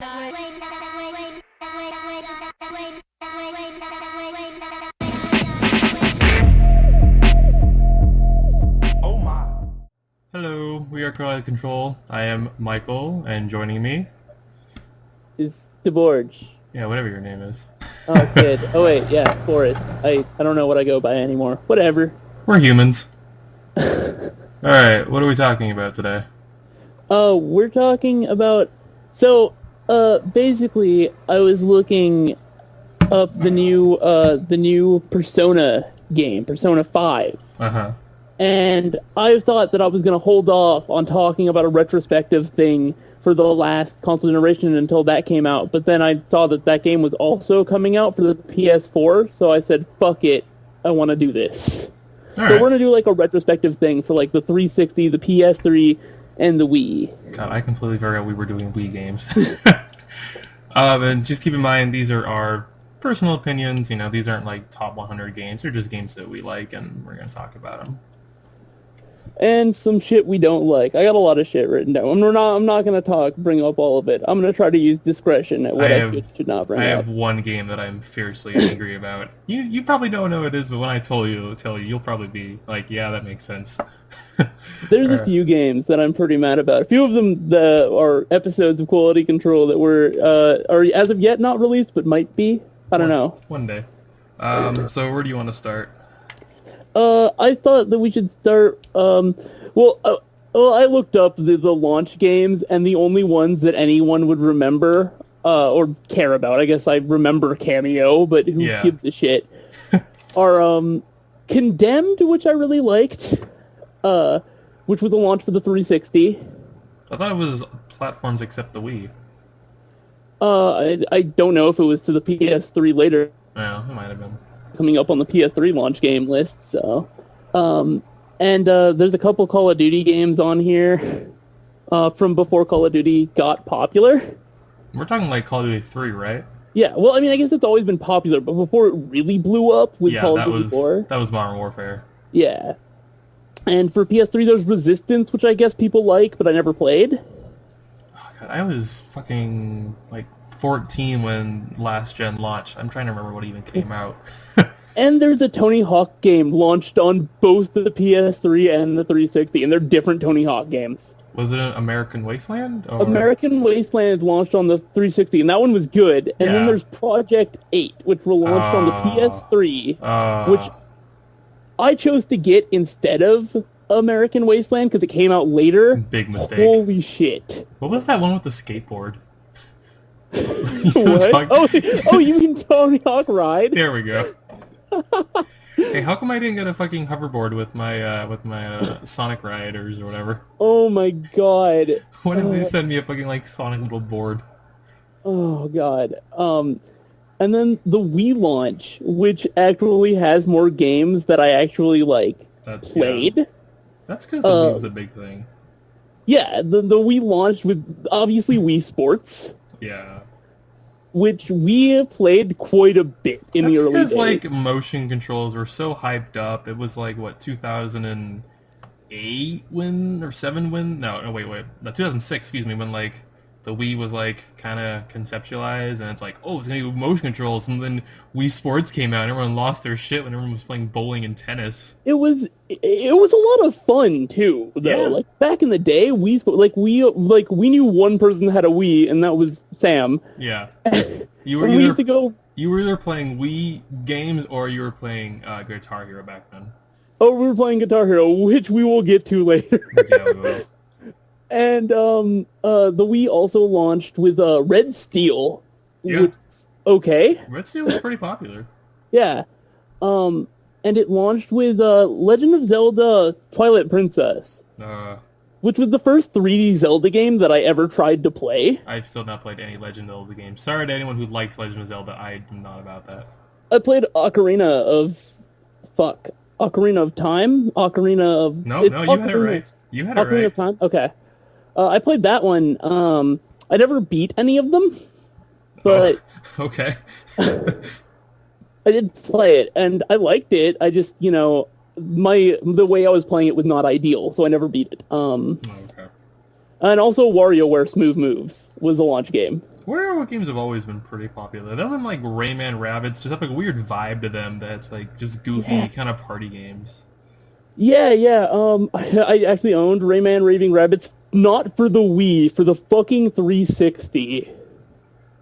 Oh my. Hello, we are Quality Control. I am Michael, and joining me, Is DeBorge. yeah, whatever your name is. Oh, kid. Oh, wait, yeah, Forrest. I don't know what I go by anymore. Whatever. We're humans. Alright, what are we talking about today? We're talking about... So, basically, I was looking up the new Persona game, Persona 5. Uh-huh. And I thought that I was going to hold off on talking about a retrospective thing for the last console generation until that came out. But then I saw that that game was also coming out for the PS4, so I said, fuck it, I want to do this. So we're going to do like a retrospective thing for like the 360, the PS3, and the Wii. God, I completely forgot we were doing Wii games. And just keep in mind, these are our personal opinions. You know, these aren't like top 100 games. They're just games that we like, and we're going to talk about them. And some shit we don't like. I got a lot of shit written down. I'm not going to bring up all of it. I'm going to try to use discretion at what I should not bring up. I have one game that I'm fiercely angry about. You probably don't know what it is, but when I tell you, you'll probably be like, yeah, that makes sense. There's a few games that I'm pretty mad about. A few of them are episodes of Quality Control that are as of yet not released, but might be. I don't know. One day. So where do you want to start? I thought that we should start. Well, I looked up the launch games, and the only ones that anyone would remember or care about, I guess I remember Cameo, but who gives a shit, are Condemned, which I really liked, which was a launch for the 360. I thought it was platforms except the Wii. I don't know if it was to the PS3 later. Yeah, it might have been. Coming up on the PS3 launch game list, so... and there's a couple Call of Duty games on here from before Call of Duty got popular. We're talking like Call of Duty 3, right? Yeah, well, I mean, I guess it's always been popular, but before it really blew up with Call of Duty 4. That was Modern Warfare. Yeah. And for PS3, there's Resistance, which I guess people like, but I never played. Oh, God, I was fucking, like, 14 when last gen launched. I'm trying to remember what even came out. And there's a Tony Hawk game launched on both the PS3 and the 360, and they're different Tony Hawk games. Was it American Wasteland? Or... American Wasteland launched on the 360, and that one was good. And then there's Project 8, which were launched on the PS3, which I chose to get instead of American Wasteland because it came out later. Big mistake. Holy shit. What was that one with the skateboard? What? Oh, you mean Tony Hawk Ride? There we go. Hey, how come I didn't get a fucking hoverboard with my Sonic Riders or whatever? Oh my god. Why didn't they send me a fucking like Sonic little board? Oh god. And then the Wii launch, which actually has more games that I actually played. Yeah. That's because the Wii was a big thing. Yeah, the Wii launched with obviously Wii Sports. Yeah. Which we played quite a bit in the early days. Like, motion controls were so hyped up. It was like, what, 2008 when, or 7 when? No, wait. No, 2006, excuse me, when, like, the Wii was, like, kind of conceptualized, and it's like, oh, it's going to be motion controls, and then Wii Sports came out, and everyone lost their shit when everyone was playing bowling and tennis. It was a lot of fun, too, though. Yeah. Like, back in the day, we knew one person that had a Wii, and that was Sam. Yeah. You were either playing Wii games, or you were playing Guitar Hero back then. Oh, we were playing Guitar Hero, which we will get to later. Yeah, we will. And the Wii also launched with Red Steel. Yeah. Which, okay. Red Steel was pretty popular. Yeah. And it launched with Legend of Zelda Twilight Princess. Which was the first 3D Zelda game that I ever tried to play. I've still not played any Legend of Zelda games. Sorry to anyone who likes Legend of Zelda, I am not about that. I played Ocarina of Time? No, you had it right. You had it right. Ocarina of Time? Okay. I played that one. I never beat any of them, but... Oh, okay. I did play it, and I liked it. I just, the way I was playing it was not ideal, so I never beat it. Okay. And also WarioWare Smooth Moves was the launch game. WarioWare games have always been pretty popular. Them and like Rayman Rabbids just have like a weird vibe to them that's like just goofy Yeah. kind of party games. Yeah. I actually owned Rayman Raving Rabbits, not for the Wii, for the fucking 360.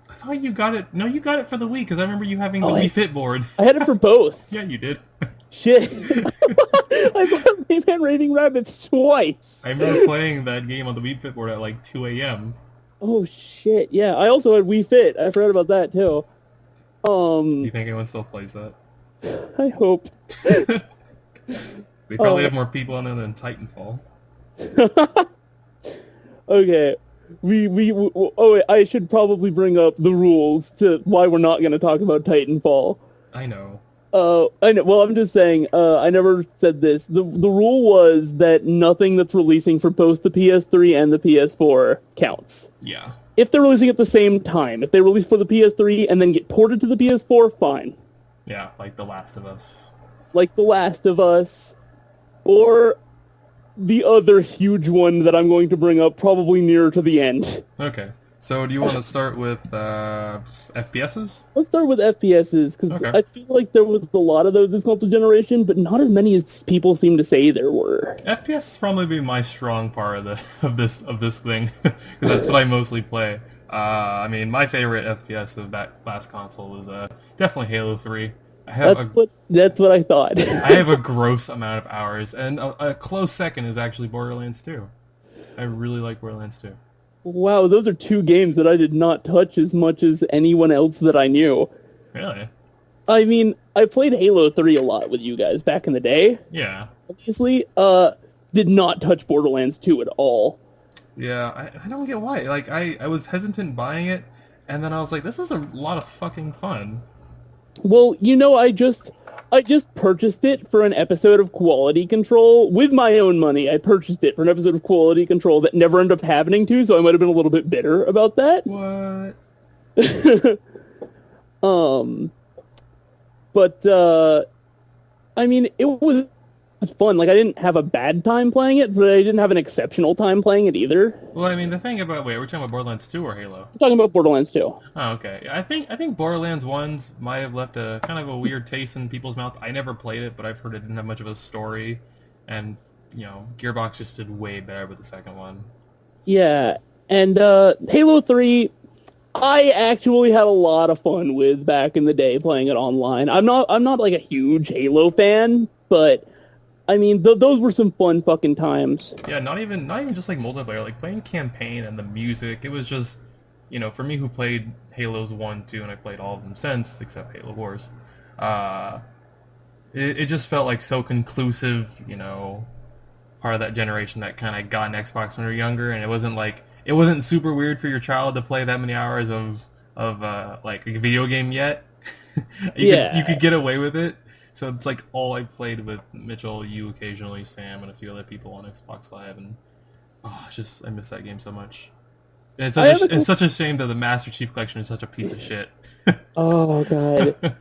I thought you got it. No, you got it for the Wii because I remember you having the Oh, Wii Fit board. I had it for both. Yeah, you did. Shit. I bought Rayman Raving Rabbits twice. I remember playing that game on the Wii Fit board at like 2 a.m. Oh shit. Yeah, I also had Wii Fit. I forgot about that too. Do you think anyone still plays that? I hope. They probably Oh. have more people on it than Titanfall. Okay. Oh, wait, I should probably bring up the rules to why we're not going to talk about Titanfall. I know. I know. Well, I'm just saying. I never said this. The rule was that nothing that's releasing for both the PS3 and the PS4 counts. Yeah. If they're releasing at the same time, if they release for the PS3 and then get ported to the PS4, fine. Yeah, like The Last of Us. Like The Last of Us, or the other huge one that I'm going to bring up probably nearer to the end. Okay. So do you want to start with FPSs? Let's start with FPSs, because Okay. I feel like there was a lot of those this console generation, but not as many as people seem to say there were. FPS is probably be my strong part of the of this thing because that's what I mostly play. I mean, my favorite FPS of that last console was definitely Halo 3. That's what I thought. I have a gross amount of hours, and a close second is actually Borderlands 2. I really like Borderlands 2. Wow, those are two games that I did not touch as much as anyone else that I knew. Really? I mean, I played Halo 3 a lot with you guys back in the day, Yeah. obviously. Did not touch Borderlands 2 at all. Yeah, I don't get why. Like, I was hesitant buying it, and then I was like, this is a lot of fucking fun. Well, you know, I just purchased it for an episode of Quality Control with my own money. I purchased it for an episode of Quality Control that never ended up happening to, so I might have been a little bit bitter about that. What? But I mean, it was fun. Like, I didn't have a bad time playing it, but I didn't have an exceptional time playing it either. Well, I mean, the thing about... Wait, we're talking about Borderlands 2 or Halo? I'm talking about Borderlands 2. Oh, okay. I think Borderlands 1's might have left a kind of a weird taste in people's mouth. I never played it, but I've heard it didn't have much of a story, and you know, Gearbox just did way better with the second one. Yeah, and Halo 3, I actually had a lot of fun with back in the day playing it online. I'm not like a huge Halo fan, but I mean, those were some fun fucking times. Yeah, not even just like multiplayer, like playing campaign and the music. It was just, you know, for me who played Halos 1, 2, and I played all of them since, except Halo Wars, it just felt like so conclusive, you know, part of that generation that kind of got an Xbox when we were younger, and it wasn't super weird for your child to play that many hours of like a video game yet. You could get away with it. So it's like all I played with Mitchell, you occasionally, Sam, and a few other people on Xbox Live, and I miss that game so much. And it's such a shame that the Master Chief Collection is such a piece of shit. Oh god,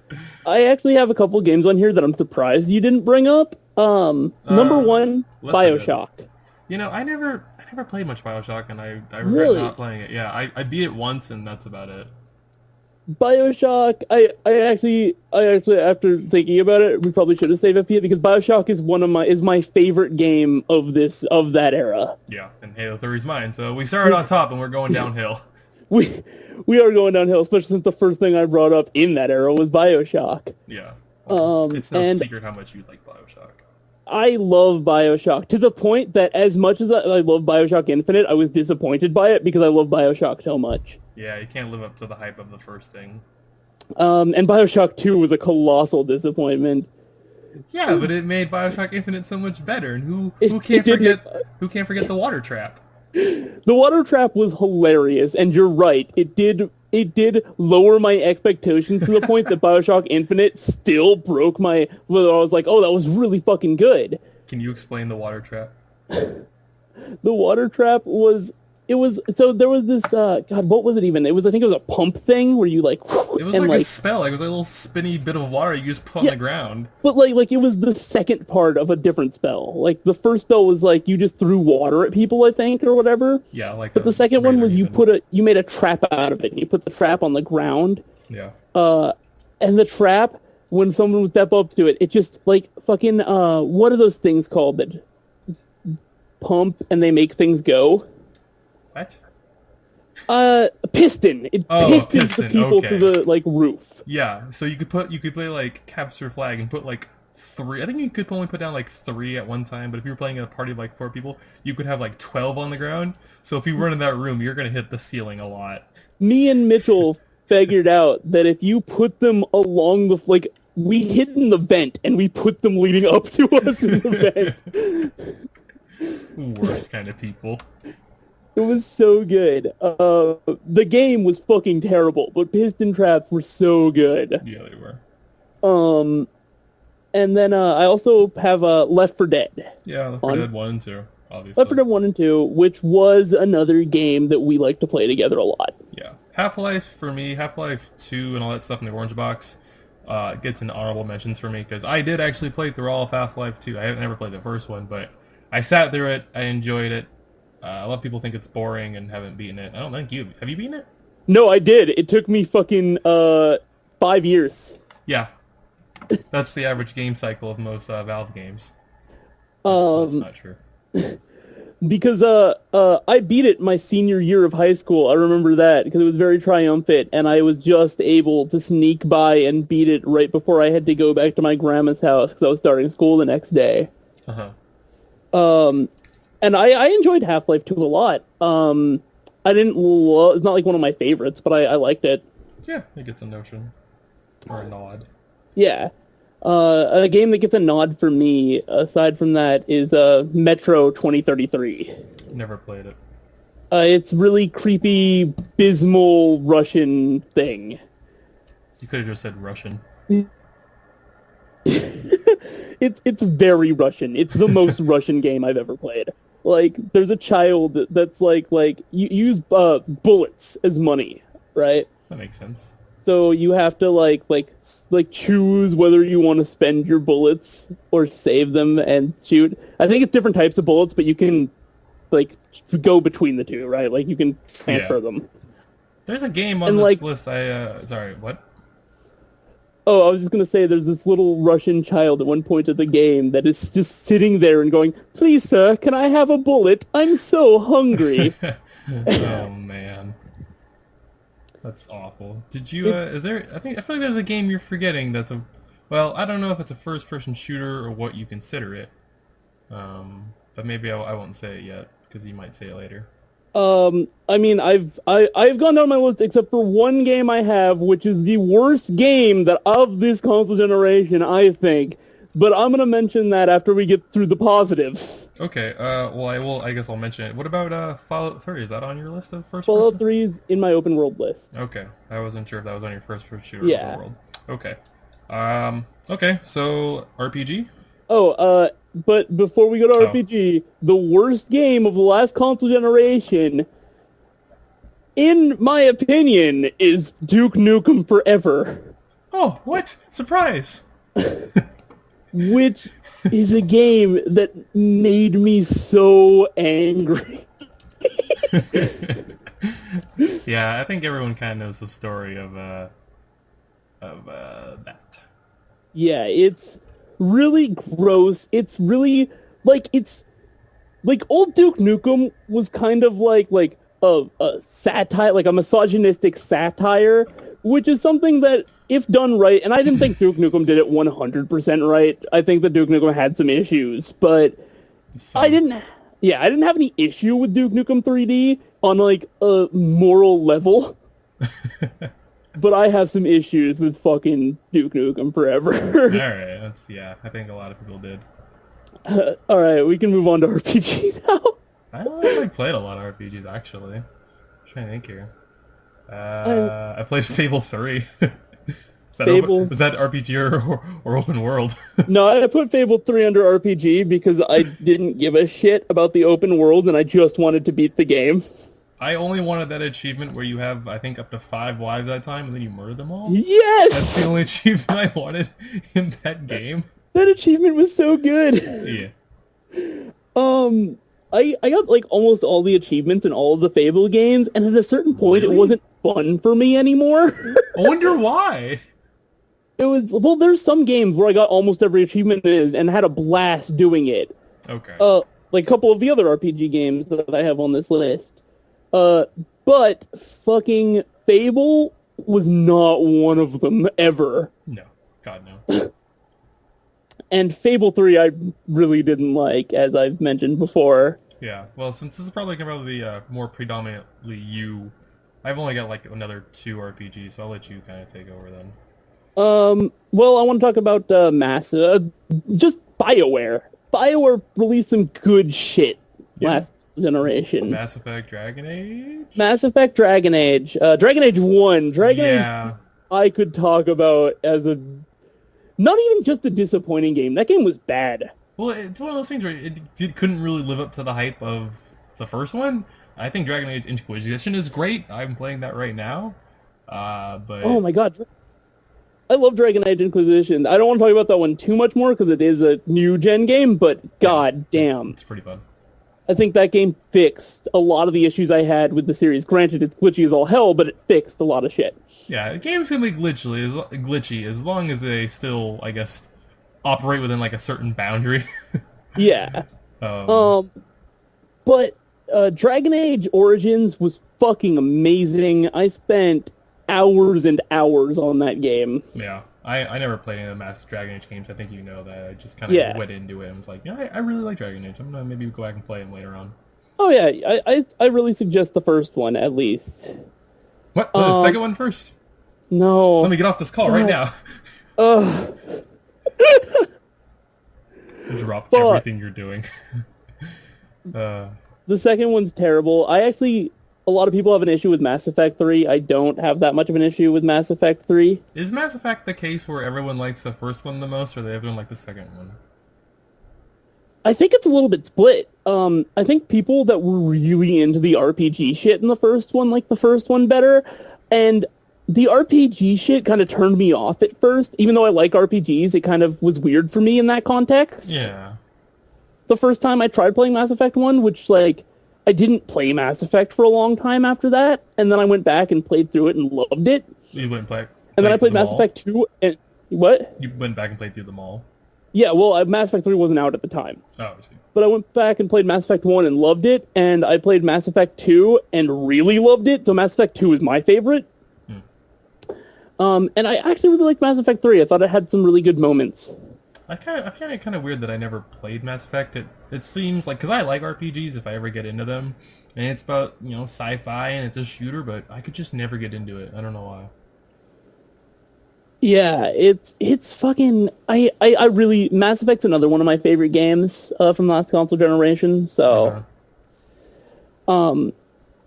I actually have a couple games on here that I'm surprised you didn't bring up. Number one, BioShock. You know, I never played much BioShock, and I regret Really? not playing it. Yeah, I beat it once, and that's about it. BioShock, I actually after thinking about it, we probably should have saved FPS because BioShock is my favorite game of that era. Yeah, and Halo 3 is mine, so we started on top, and we're going downhill. We are going downhill, especially since the first thing I brought up in that era was BioShock. Yeah. It's no and secret how much you like BioShock. I love BioShock to the point that as much as I love BioShock Infinite, I was disappointed by it because I love BioShock so much. Yeah, you can't live up to the hype of the first thing. And BioShock 2 was a colossal disappointment. Yeah, but it made BioShock Infinite so much better, and who It can't didn't- forget the water trap? The water trap was hilarious, and you're right. It did lower my expectations to the point that BioShock Infinite still broke my... Well, I was like, oh, that was really fucking good. Can you explain the water trap? The water trap was it was so there was this God, what was it even? It was, I think it was a pump thing where you like It was and like a spell. Like, it was like a little spinny bit of water you just put on Yeah. the ground. but like it was the second part of a different spell. Like the first spell was like you just threw water at people, I think, or whatever. Yeah, like. But the second one was you made a trap out of it. And you put the trap on the ground, Yeah. and the trap, when someone would step up to it, it just like fucking what are those things called that pump and they make things go? What? Piston. It Oh, pistons the piston, people okay. to the like roof. Yeah. So you could play like capture flag and put like 3. I think you could only put down like 3 at one time. But if you were playing in a party of like 4 people, you could have like 12 on the ground. So if you run in that room, you're gonna hit the ceiling a lot. Me and Mitchell figured out that if you put them along the like we hid in the vent and we put them leading up to us in the vent. Worst kind of people. It was so good. The game was fucking terrible, but piston traps were so good. Yeah, they were. And then I also have Left 4 Dead. Yeah, Left 4 Dead 1 and 2, obviously. Left 4 Dead 1 and 2, which was another game that we like to play together a lot. Yeah. Half-Life, for me, Half-Life 2 and all that stuff in the orange box gets in honorable mentions for me, because I did actually play through all of Half-Life 2. I haven't never played the first one, but I sat through it, I enjoyed it. A lot of people think it's boring and haven't beaten it. I don't think you... Have you beaten it? No, I did. It took me fucking 5 years. Yeah. That's the average game cycle of most Valve games. That's not true. Because I beat it my senior year of high school. I remember that because it was very triumphant, and I was just able to sneak by and beat it right before I had to go back to my grandma's house because I was starting school the next day. Uh-huh. And I enjoyed Half-Life 2 a lot. I didn't it's not like one of my favorites, but I liked it. Yeah, it gets a notion. Or a nod. Yeah. A game that gets a nod for me, aside from that, is Metro 2033. Never played it. It's really creepy, abysmal Russian thing. You could have just said Russian. It's very Russian. It's the most Russian game I've ever played. Like, there's a child that's like you use bullets as money, right? That makes sense. So you have to like choose whether you want to spend your bullets or save them and shoot. I think it's different types of bullets, but you can like go between the two, right? Like you can transfer them. There's a game on And, this like- list. Sorry, what? Oh, I was just gonna say there's this little Russian child at one point of the game that is just sitting there and going, "Please, sir, can I have a bullet? I'm so hungry." Oh man, that's awful. Did you? Is there? I feel like there's a game you're forgetting. That's a. Well, I don't know if it's a first-person shooter or what you consider it. But maybe I won't say it yet because you might say it later. I mean, I've gone down my list except for one game I have, which is the worst game that of this console generation, I think. But I'm gonna mention that after we get through the positives. Okay. Well, I guess I'll mention it. What about Fallout 3? Is that on your list of first? Fallout person? 3 is in my open world list. Okay. I wasn't sure if that was on your first-person shooter Yeah. world. Okay. Okay. So RPG. Oh, but before we go to RPG, the worst game of the last console generation, in my opinion, is Duke Nukem Forever, Oh, what? Surprise! which is a game that made me so angry. Yeah, I think everyone kind of knows the story of that. Yeah, it's really gross. It's really it's like old Duke Nukem was kind of like a satire, like a misogynistic satire, which is something that if done right, and I didn't think Duke Nukem did it 100% right. I think that Duke Nukem had some issues, but I didn't have any issue with Duke Nukem 3D on like a moral level. But I have some issues with fucking Duke Nukem Forever. Alright, I think a lot of people did. Alright, we can move on to RPG now. I don't know if I played a lot of RPGs, actually. I'm trying to think here. I played Fable 3. Fable? Is that RPG or open world? No, I put Fable 3 under RPG because I didn't give a shit about the open world and I just wanted to beat the game. I only wanted that achievement where you have, I think, up to 5 lives at a time, and then you murder them all. Yes! That's the only achievement I wanted in that game. That achievement was so good. Yeah. I got like almost all the achievements in all of the Fable games, and at a certain point Really? it wasn't fun for me anymore. I wonder why. It was, well, there's some games where I got almost every achievement in and had a blast doing it. Okay. Like a couple of the other RPG games that I have on this list. But fucking Fable was not one of them ever. No. God, no. And Fable 3 I really didn't like, as I've mentioned before. Yeah. Well, since this is probably going to be more predominantly you, I've only got like another 2 RPGs, so I'll let you kind of take over then. Well, I want to talk about just BioWare. BioWare released some good shit last generation. Mass Effect Dragon Age? Mass Effect Dragon Age. Dragon Age 1. Dragon Age I could talk about as a... Not even just a disappointing game. That game was bad. Well, it's one of those things where couldn't really live up to the hype of the first one. I think Dragon Age Inquisition is great. I'm playing that right now. But... Oh my god. I love Dragon Age Inquisition. I don't want to talk about that one too much more because it is a new-gen game, but god damn. It's pretty fun. I think that game fixed a lot of the issues I had with the series. Granted, it's glitchy as all hell, but it fixed a lot of shit. Yeah, games can be glitchy as long as they still, I guess, operate within like a certain boundary. Yeah. But Dragon Age Origins was fucking amazing. I spent hours and hours on that game. Yeah. I never played any of the Master Dragon Age games. I think you know that. I just kind of went into it and was like, yeah, I really like Dragon Age. I'm going to maybe go back and play them later on. Oh yeah, I really suggest the first one, at least. What? The second one first? No. Let me get off this call right now. Drop everything you're doing. The second one's terrible. A lot of people have an issue with Mass Effect 3. I don't have that much of an issue with Mass Effect 3. Is Mass Effect the case where everyone likes the first one the most, or everyone like the second one? I think it's a little bit split. I think people that were really into the RPG shit in the first one like the first one better, and the RPG shit kind of turned me off at first. Even though I like RPGs, it kind of was weird for me in that context. Yeah. The first time I tried playing Mass Effect 1, which, like, I didn't play Mass Effect for a long time after that, and then I went back and played through it and loved it. You went back. And then I played Mass Effect 2, and... What? You went back and played through them all. Yeah, well, Mass Effect 3 wasn't out at the time. Oh, I see. But I went back and played Mass Effect 1 and loved it, and I played Mass Effect 2 and really loved it, so Mass Effect 2 is my favorite. And I actually really liked Mass Effect 3. I thought it had some really good moments. I find it kind of weird that I never played Mass Effect. It seems like, because I like RPGs if I ever get into them, and it's about, sci-fi and it's a shooter, but I could just never get into it. I don't know why. Yeah, it's fucking... I really... Mass Effect's another one of my favorite games from the last console generation, so... I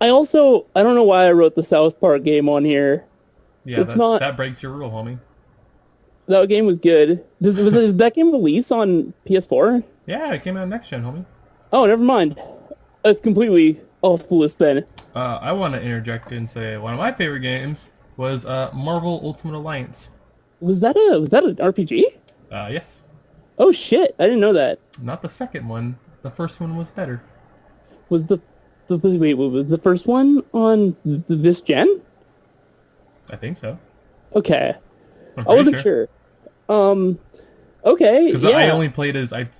don't know why I wrote the South Park game on here. Yeah, that breaks your rule, homie. That game was good. Does that game release on PS4? Yeah, it came out next gen, homie. Oh, never mind. That's completely off the list then. I want to interject and say one of my favorite games was Marvel Ultimate Alliance. Was that an RPG? Yes. Oh shit! I didn't know that. Not the second one. The first one was better. Was wait, was the first one on this gen? I think so. Okay. I wasn't sure. Okay. Because yeah. I played as like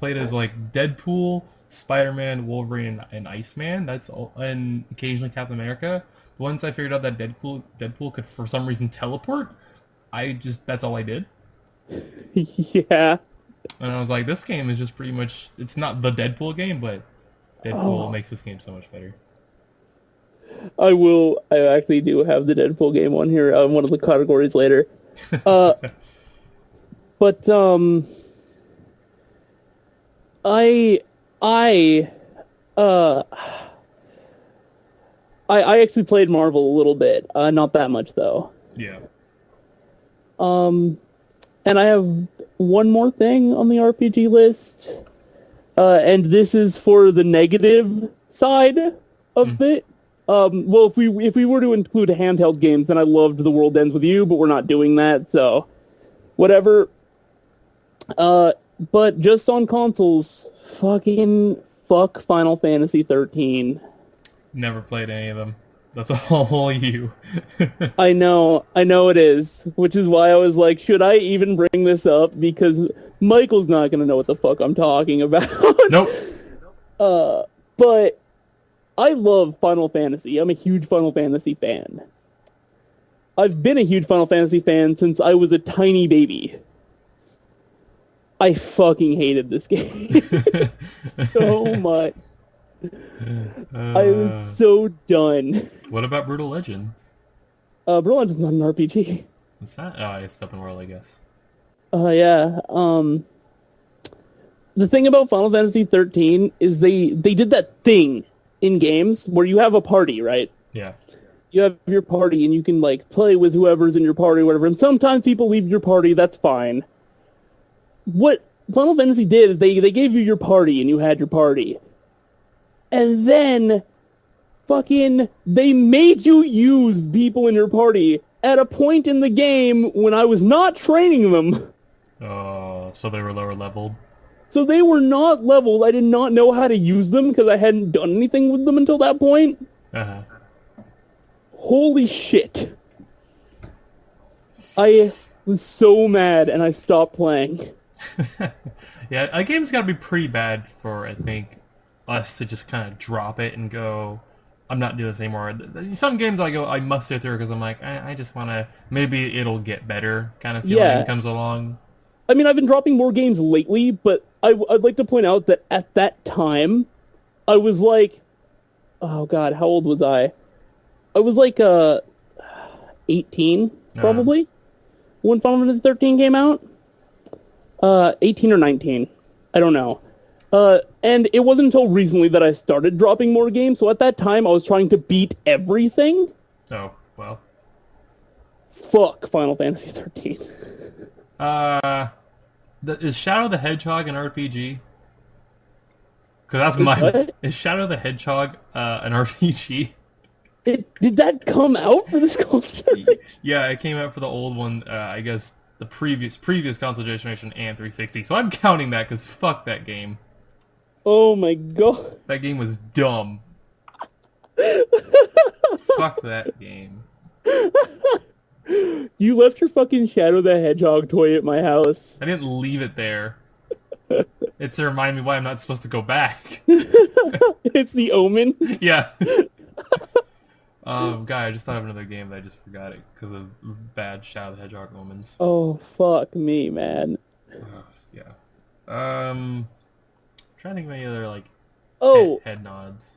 Deadpool, Spider-Man, Wolverine, and Iceman. That's all, and occasionally Captain America. Once I figured out that Deadpool could for some reason teleport, that's all I did. Yeah. And I was like, this game is just pretty much, it's not the Deadpool game, but Deadpool makes this game so much better. I actually do have the Deadpool game on here on one of the categories later. But I actually played Marvel a little bit, not that much though. Yeah. And I have one more thing on the RPG list, and this is for the negative side of it. Well, if we were to include handheld games, then I loved The World Ends with You, but we're not doing that, so whatever. But just on consoles, fucking fuck Final Fantasy 13. Never played any of them. That's all you. I know it is, which is why I was like, should I even bring this up? Because Michael's not gonna know what the fuck I'm talking about. Nope. But I love Final Fantasy. I'm a huge Final Fantasy fan. I've been a huge Final Fantasy fan since I was a tiny baby. I fucking hated this game so much. I was so done. What about Brutal Legends? Brutal Legends is not an RPG. It's not. Oh, it's open world, I guess. Yeah. The thing about Final Fantasy 13 is they did that thing in games where you have a party, right? Yeah. You have your party and you can like play with whoever's in your party or whatever. And sometimes people leave your party. That's fine. What Final Fantasy did is they gave you your party and you had your party. And then fucking they made you use people in your party at a point in the game when I was not training them. Oh, so they were lower leveled. So they were not leveled. I did not know how to use them because I hadn't done anything with them until that point. Uh-huh. Holy shit. I was so mad and I stopped playing. Yeah, a game's got to be pretty bad for, I think, us to just kind of drop it and go, I'm not doing this anymore. Some games I go, I must sit through because I'm like, I just want to, maybe it'll get better kind of feeling comes along. I mean, I've been dropping more games lately, but I'd like to point out that at that time, I was like, oh god, how old was I? I was like 18, probably, when Final Fantasy 13 came out. 18 or 19. I don't know. And it wasn't until recently that I started dropping more games, so at that time I was trying to beat everything. Oh, well. Fuck Final Fantasy 13. Is Shadow the Hedgehog an RPG? Because that's What? Is Shadow the Hedgehog an RPG? Did that come out for this console? Yeah, it came out for the old one, I guess the previous console generation and 360. So I'm counting that because fuck that game. Oh my god. That game was dumb. Fuck that game. You left your fucking Shadow the Hedgehog toy at my house. I didn't leave it there. It's to remind me why I'm not supposed to go back. It's the Omen. Yeah. God, I just thought of another game that I just forgot it because of bad Shadow the Hedgehog moments. Oh, fuck me, man. Yeah. Trying to think of any other like head nods.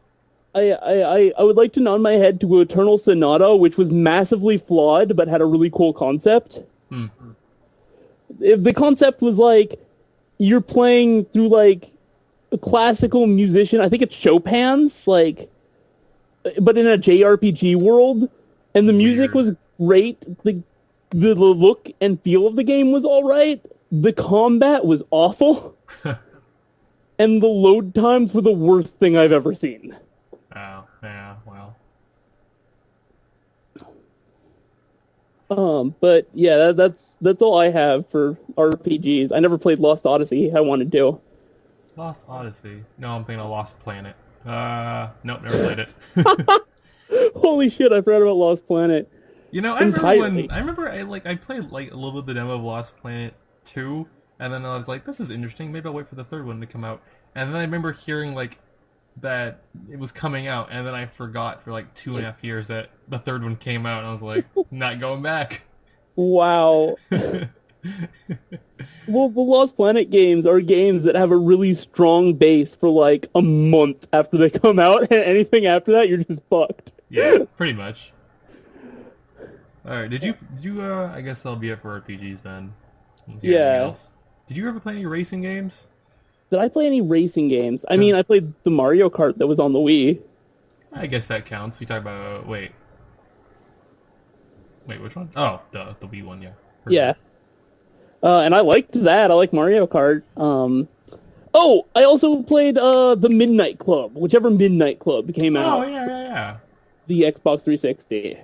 I would like to nod my head to Eternal Sonata, which was massively flawed but had a really cool concept. If the concept was like you're playing through like a classical musician, I think it's Chopin's, like, but in a JRPG world, and the music was great. The look and feel of the game was all right. The combat was awful, and the load times were the worst thing I've ever seen. Oh, yeah, well. But yeah, that's all I have for RPGs. I never played Lost Odyssey. I wanted to. Lost Odyssey? No, I'm thinking of Lost Planet. Nope, never played it. Holy shit, I forgot about Lost Planet. You know, I remember I played like a little bit of the demo of Lost Planet 2, and then I was like, this is interesting, maybe I'll wait for the third one to come out. And then I remember hearing like that it was coming out, and then I forgot for like 2.5 years that the third one came out, and I was like, not going back. Wow. Well, the Lost Planet games are games that have a really strong base for like a month after they come out, and anything after that, you're just fucked. Yeah, pretty much. Alright, did you, I guess that'll be it for RPGs then. Yeah. Did you ever play any racing games? Did I play any racing games? I mean, I played the Mario Kart that was on the Wii. I guess that counts. We talk about, wait, which one? Oh, the Wii one, yeah. Yeah. And I liked that. I like Mario Kart. Oh, I also played the Midnight Club, whichever Midnight Club came out. Oh, yeah. the Xbox 360.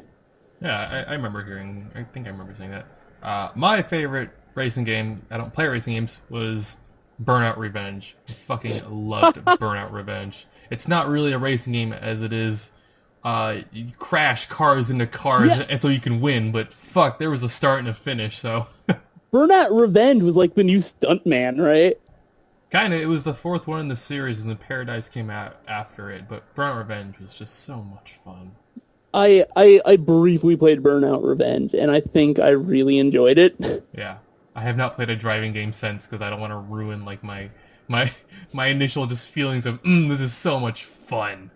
Yeah, I remember hearing. I think I remember saying that. My favorite racing game. I don't play racing games. Was Burnout Revenge. I fucking loved Burnout Revenge. It's not really a racing game as it is. You crash cars into cars, Yeah. and so you can win. But fuck, there was a start and a finish. So Burnout Revenge was like the new Stuntman, right? kind of, it was the fourth one in the series, and the Paradise came out after it. But Burnout Revenge was just so much fun. I briefly played Burnout Revenge, and I think I really enjoyed it. Yeah, I have not played a driving game since because I don't want to ruin like my initial just feelings of this is so much fun.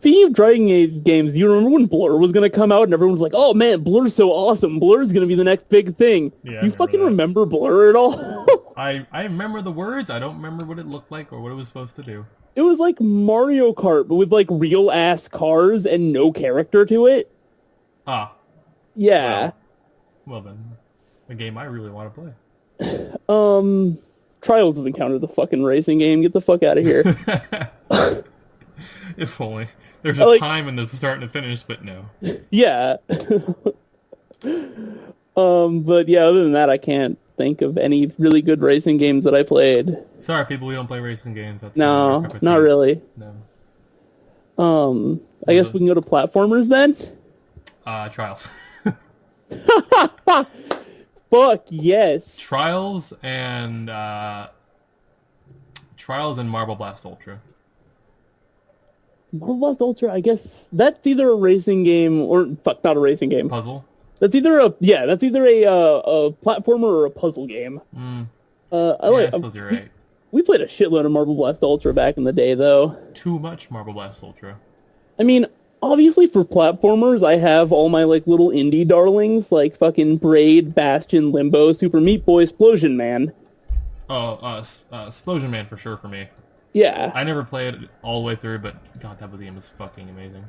Speaking of driving games, do you remember when Blur was going to come out and everyone was like, oh man, Blur's so awesome. Blur's going to be the next big thing. Yeah, I you remember fucking that. remember Blur at all? I remember the words. I don't remember what it looked like or what it was supposed to do. It was like Mario Kart, but with like real ass cars and no character to it. Ah, Yeah. well then, a game I really want to play. Trials doesn't count as a fucking racing game. Get the fuck out of here. If only there's a Like- time and there's a start and a finish, but no. Yeah. But yeah, other than that, I can't think of any really good racing games that I played. Sorry, people, we don't play racing games. That's No, our cup of not tea. really. No. I guess we can go to platformers then. Trials. Fuck yes. Trials and Marble Blast Ultra. Marvel Blast Ultra, I guess that's either a racing game or fuck, not a racing game. Puzzle. That's either a platformer or a puzzle game. I suppose you're right. We played a shitload of Marble Blast Ultra back in the day, though. Too much Marble Blast Ultra. I mean, obviously for platformers, I have all my like little indie darlings, like fucking Braid, Bastion, Limbo, Super Meat Boy, Explosion Man. Explosion Man for sure for me. Yeah, I never played it all the way through, but god, that game was fucking amazing.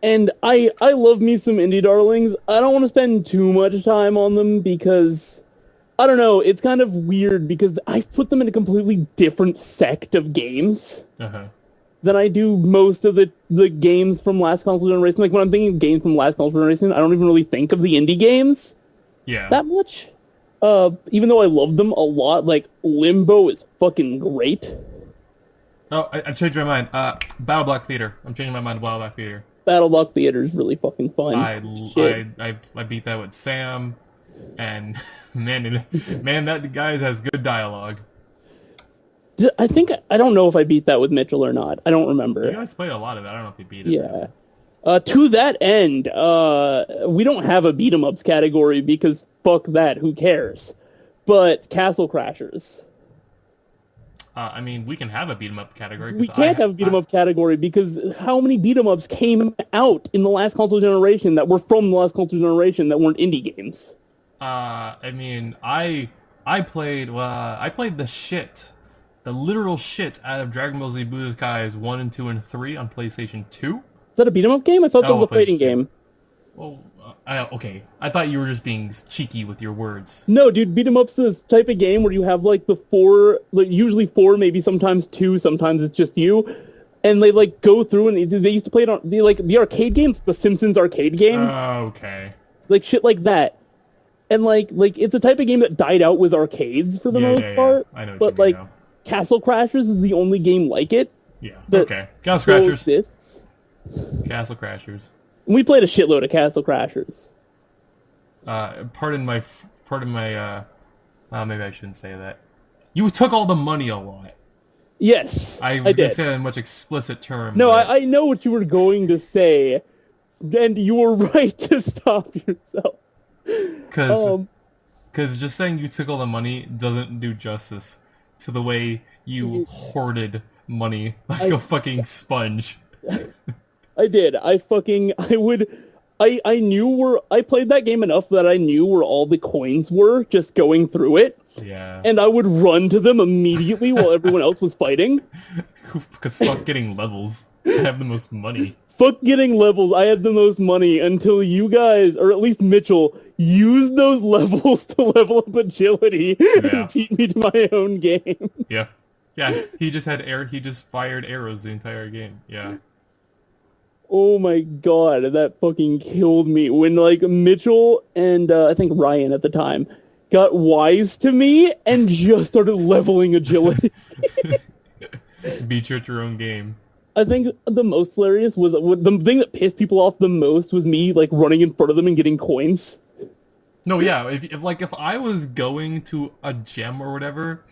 and I love me some indie darlings. I don't want to spend too much time on them because I don't know. It's kind of weird because I put them in a completely different sect of games Uh-huh. than I do most of the games from last console generation. Like when I'm thinking of games from last console generation, I don't even really think of the indie games Yeah. that much. Even though I love them a lot, like Limbo is fucking great. Oh, I changed my mind. Battle Block Theater. I'm changing my mind to Battle Block Theater. Battle Block Theater is really fucking fun. Shit. I beat that with Sam, and man, that guy has good dialogue. I think I don't know if I beat that with Mitchell or not. I don't You remember. guys played a lot of it. I don't know if you beat it. Yeah. To that end, we don't have a beat 'em ups category because fuck that. Who cares? But Castle Crashers. I mean, we can have a beat 'em up category. 'cause We can't have a beat 'em up category because how many beat 'em ups came out in the last console generation that were from the last console generation that weren't indie games? I mean, I played the literal shit out of Dragon Ball Z Budokai's 1 and 2 and 3 on PlayStation 2. Is that a beat 'em up game? I thought that Oh, was a fighting PlayStation. game. Well, okay. I thought you were just being cheeky with your words. No, dude, beat 'em up's this type of game where you have like the four, like usually four, maybe sometimes two, sometimes it's just you, and they like go through and they used to play it on the arcade games, the Simpsons arcade game, Okay. like shit like that, and like it's a type of game that died out with arcades for the most part. I know what but you mean like now. Castle Crashers is the only game like it. Yeah. That Okay. Castle still Crashers. exists. Castle Crashers. We played a shitload of Castle Crashers. Pardon my. Maybe I shouldn't say that. You took all the money a lot. Yes, I was gonna did. say that in much explicit terms. No, but- I know what you were going to say, and you were right to stop yourself. Because just saying you took all the money doesn't do justice to the way you hoarded money like a fucking sponge. I did. I played that game enough that I knew where all the coins were just going through it, Yeah. and I would run to them immediately while everyone else was fighting. Because fuck getting levels. I have the most money. Fuck getting levels. I had the most money until you guys, or at least Mitchell, used those levels to level up agility Yeah. and beat me to my own game. Yeah. Yeah, he just fired arrows the entire game. Yeah. Oh my god, that fucking killed me when like Mitchell and I think Ryan at the time got wise to me and just started leveling agility. Beat you at your own game. I think the most hilarious was the thing that pissed people off the most was me like running in front of them and getting coins. No, yeah. If I was going to a gem or whatever,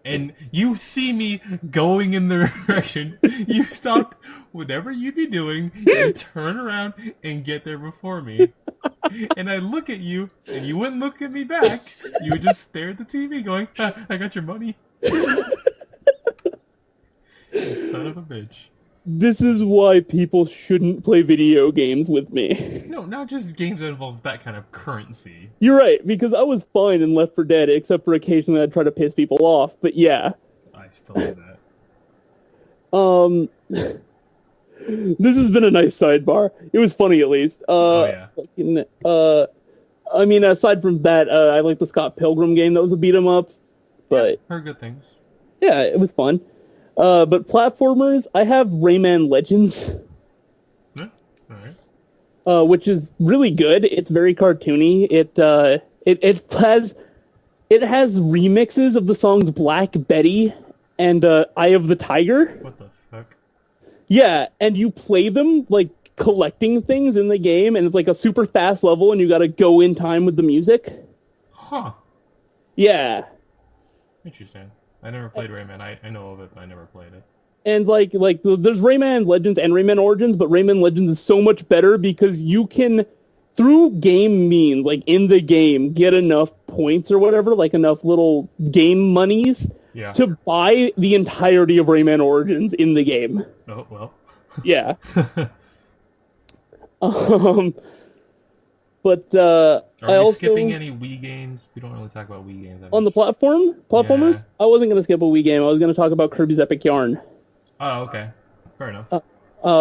and you see me going in the direction, you stop whatever you'd be doing, and turn around and get there before me. And I look at you, and you wouldn't look at me back. You would just stare at the TV, going, "I got your money." You son of a bitch. This is why people shouldn't play video games with me. No, not just games that involve that kind of currency. You're right, because I was fine in Left 4 Dead, except for occasionally I'd try to piss people off, but yeah. I still do that. This has been a nice sidebar. It was funny, at least. Yeah. I mean, aside from that, I like the Scott Pilgrim game that was a beat 'em up, but Heard good things. yeah, it was fun. But platformers, I have Rayman Legends, Yeah. Alright. which is really good. It's very cartoony. It has remixes of the songs Black Betty and Eye of the Tiger. What the fuck? Yeah, and you play them like collecting things in the game, and it's like a super fast level, and you got to go in time with the music. Huh. Yeah. Interesting. I never played Rayman. I know of it, but I never played it. And there's Rayman Legends and Rayman Origins, but Rayman Legends is so much better because you can, through game means, like in the game, get enough points or whatever, like enough little game monies Yeah. to buy the entirety of Rayman Origins in the game. Oh, well. Yeah. But I Are we also skipping any Wii games? We don't really talk about Wii games. on the platformers. Yeah. I wasn't gonna skip a Wii game. I was gonna talk about Kirby's Epic Yarn, Oh, okay. Fair enough.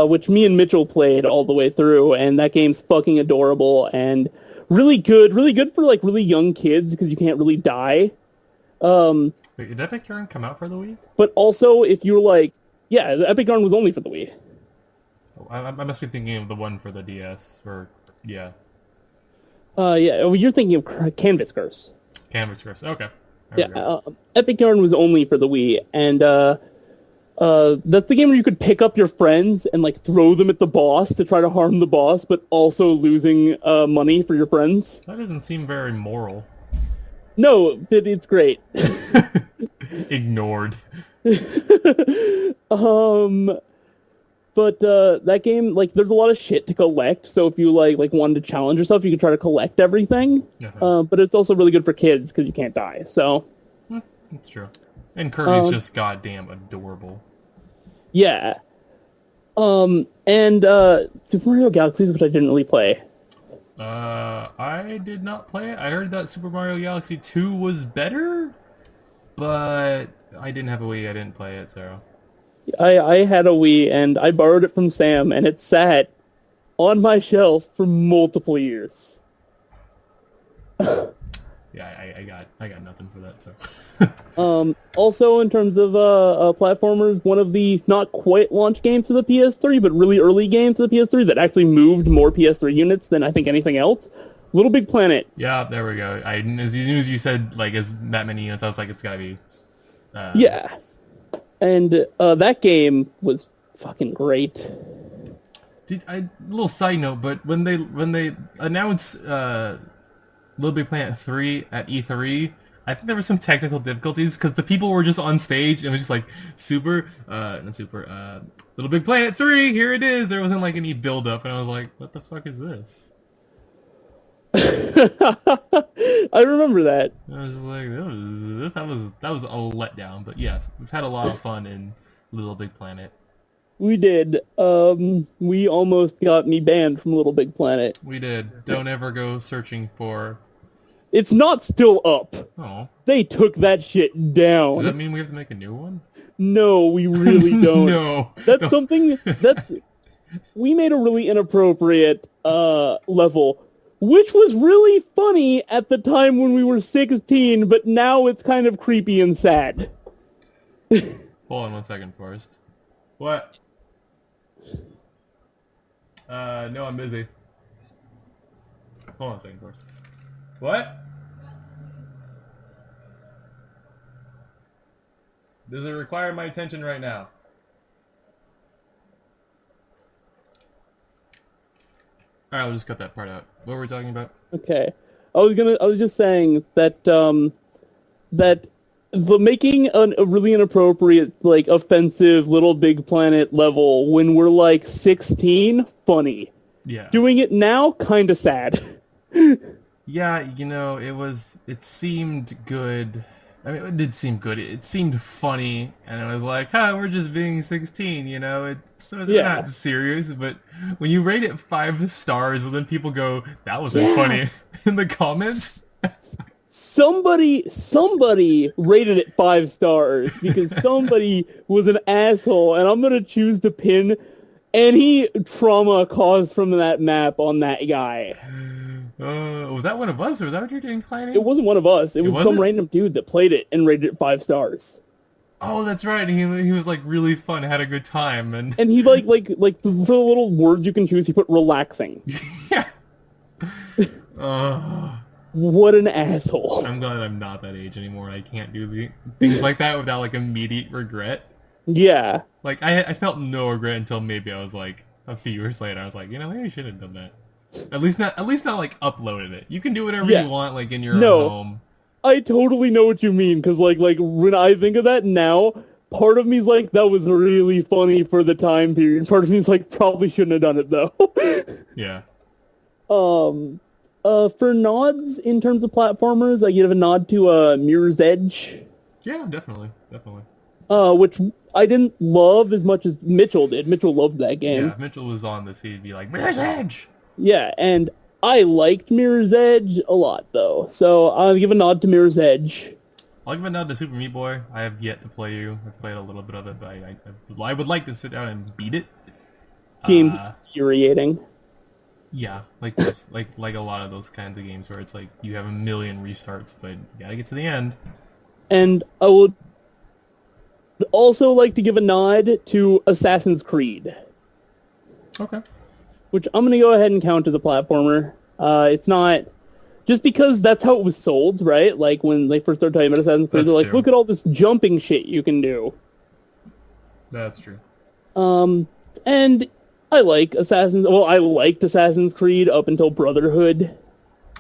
which me and Mitchell played all the way through, and that game's fucking adorable and really good. Really good for like really young kids because you can't really die. Wait, did Epic Yarn come out for the Wii? But also, if you're like, yeah, the Epic Yarn was only for the Wii. Oh, I must be thinking of the one for the DS. Yeah. Yeah, well, you're thinking of Canvas Curse. Canvas Curse. Okay. There Yeah, we go. Epic Yarn was only for the Wii, and that's the game where you could pick up your friends and like throw them at the boss to try to harm the boss, but also losing money for your friends. That doesn't seem very moral. No, it's great. Ignored. But that game, like, there's a lot of shit to collect. So if you like wanted to challenge yourself, you could try to collect everything. Uh-huh. But it's also really good for kids because you can't die. So That's true. And Kirby's just goddamn adorable. yeah. And Super Mario Galaxies, which I didn't really play. I did not play it. I heard that Super Mario Galaxy 2 was better, but I didn't have a Wii. I didn't play it, so. I had a Wii and I borrowed it from Sam, and it sat on my shelf for multiple years. Yeah, I got nothing for that, so. Also, in terms of platformers, one of the not quite launch games to the PS3, but really early games to the PS3 that actually moved more PS3 units than I think anything else, Little Big Planet. Yeah, there we go. As soon as you said, like, as that many units, I was like, it's gotta be... Yeah. And that game was fucking great. Little side note, but when they announced Little Big Planet 3 at E3, I think there were some technical difficulties because the people were just on stage and it was just like Little Big Planet 3, here it is. There wasn't like any build up, and I was like, what the fuck is this? I remember that. I was just like, that was a letdown. But yes, we've had a lot of fun in Little Big Planet. We did. We almost got me banned from Little Big Planet. We did. Don't ever go searching for... It's not still up. Oh. They took that shit down. Does that mean we have to make a new one? No, we really don't. No. That's something that's... We made a really inappropriate level, which was really funny at the time when we were 16, but now it's kind of creepy and sad. Hold on 1 second, Forrest. What? No, I'm busy. Hold on a second, Course. What? Does it require my attention right now? Alright, we'll just cut that part out. What were we talking about? Okay. I was just saying that, that the making a really inappropriate, like, offensive Little Big Planet level when we're, like, 16, funny. Yeah. Doing it now, kinda sad. Yeah, it seemed good. I mean, it did seem good. It seemed funny, and I was like, we're just being 16, it's not serious, but when you rate it 5 stars and then people go, that wasn't funny in the comments. Somebody rated it 5 stars because somebody was an asshole, and I'm gonna choose to pin any trauma caused from that map on that guy. Was that one of us, or was that what you're declining? It wasn't one of us. It was some random dude that played it and rated it 5 stars. Oh, that's right. He was like really fun, had a good time, and he like the little words you can choose. He put relaxing. Yeah. What an asshole. I'm glad I'm not that age anymore. I can't do things like that without like immediate regret. Yeah. Like I felt no regret until maybe I was like a few years later. I was like, maybe I should have done that. At least not like uploaded it. You can do whatever you want, like in your own home. I totally know what you mean, because like when I think of that now, part of me's like, that was really funny for the time period. Part of me's like, probably shouldn't have done it though. Yeah. For nods in terms of platformers, I give a nod to Mirror's Edge. Yeah, definitely. Which I didn't love as much as Mitchell did. Mitchell loved that game. Yeah, if Mitchell was on this, he'd be like, Mirror's Edge! Yeah, and I liked Mirror's Edge a lot, though. So I'll give a nod to Mirror's Edge. I'll give a nod to Super Meat Boy. I have yet to play you. I've played a little bit of it, but I would like to sit down and beat it. Game's infuriating. Yeah, like a lot of those kinds of games where it's like you have a million restarts, but you gotta get to the end. And I would also like to give a nod to Assassin's Creed. Okay. Which I'm going to go ahead and count as a platformer. It's not... Just because that's how it was sold, right? Like, when they first started talking about Assassin's Creed, they're like, look at all this jumping shit you can do. That's true. And I liked Assassin's Creed up until Brotherhood.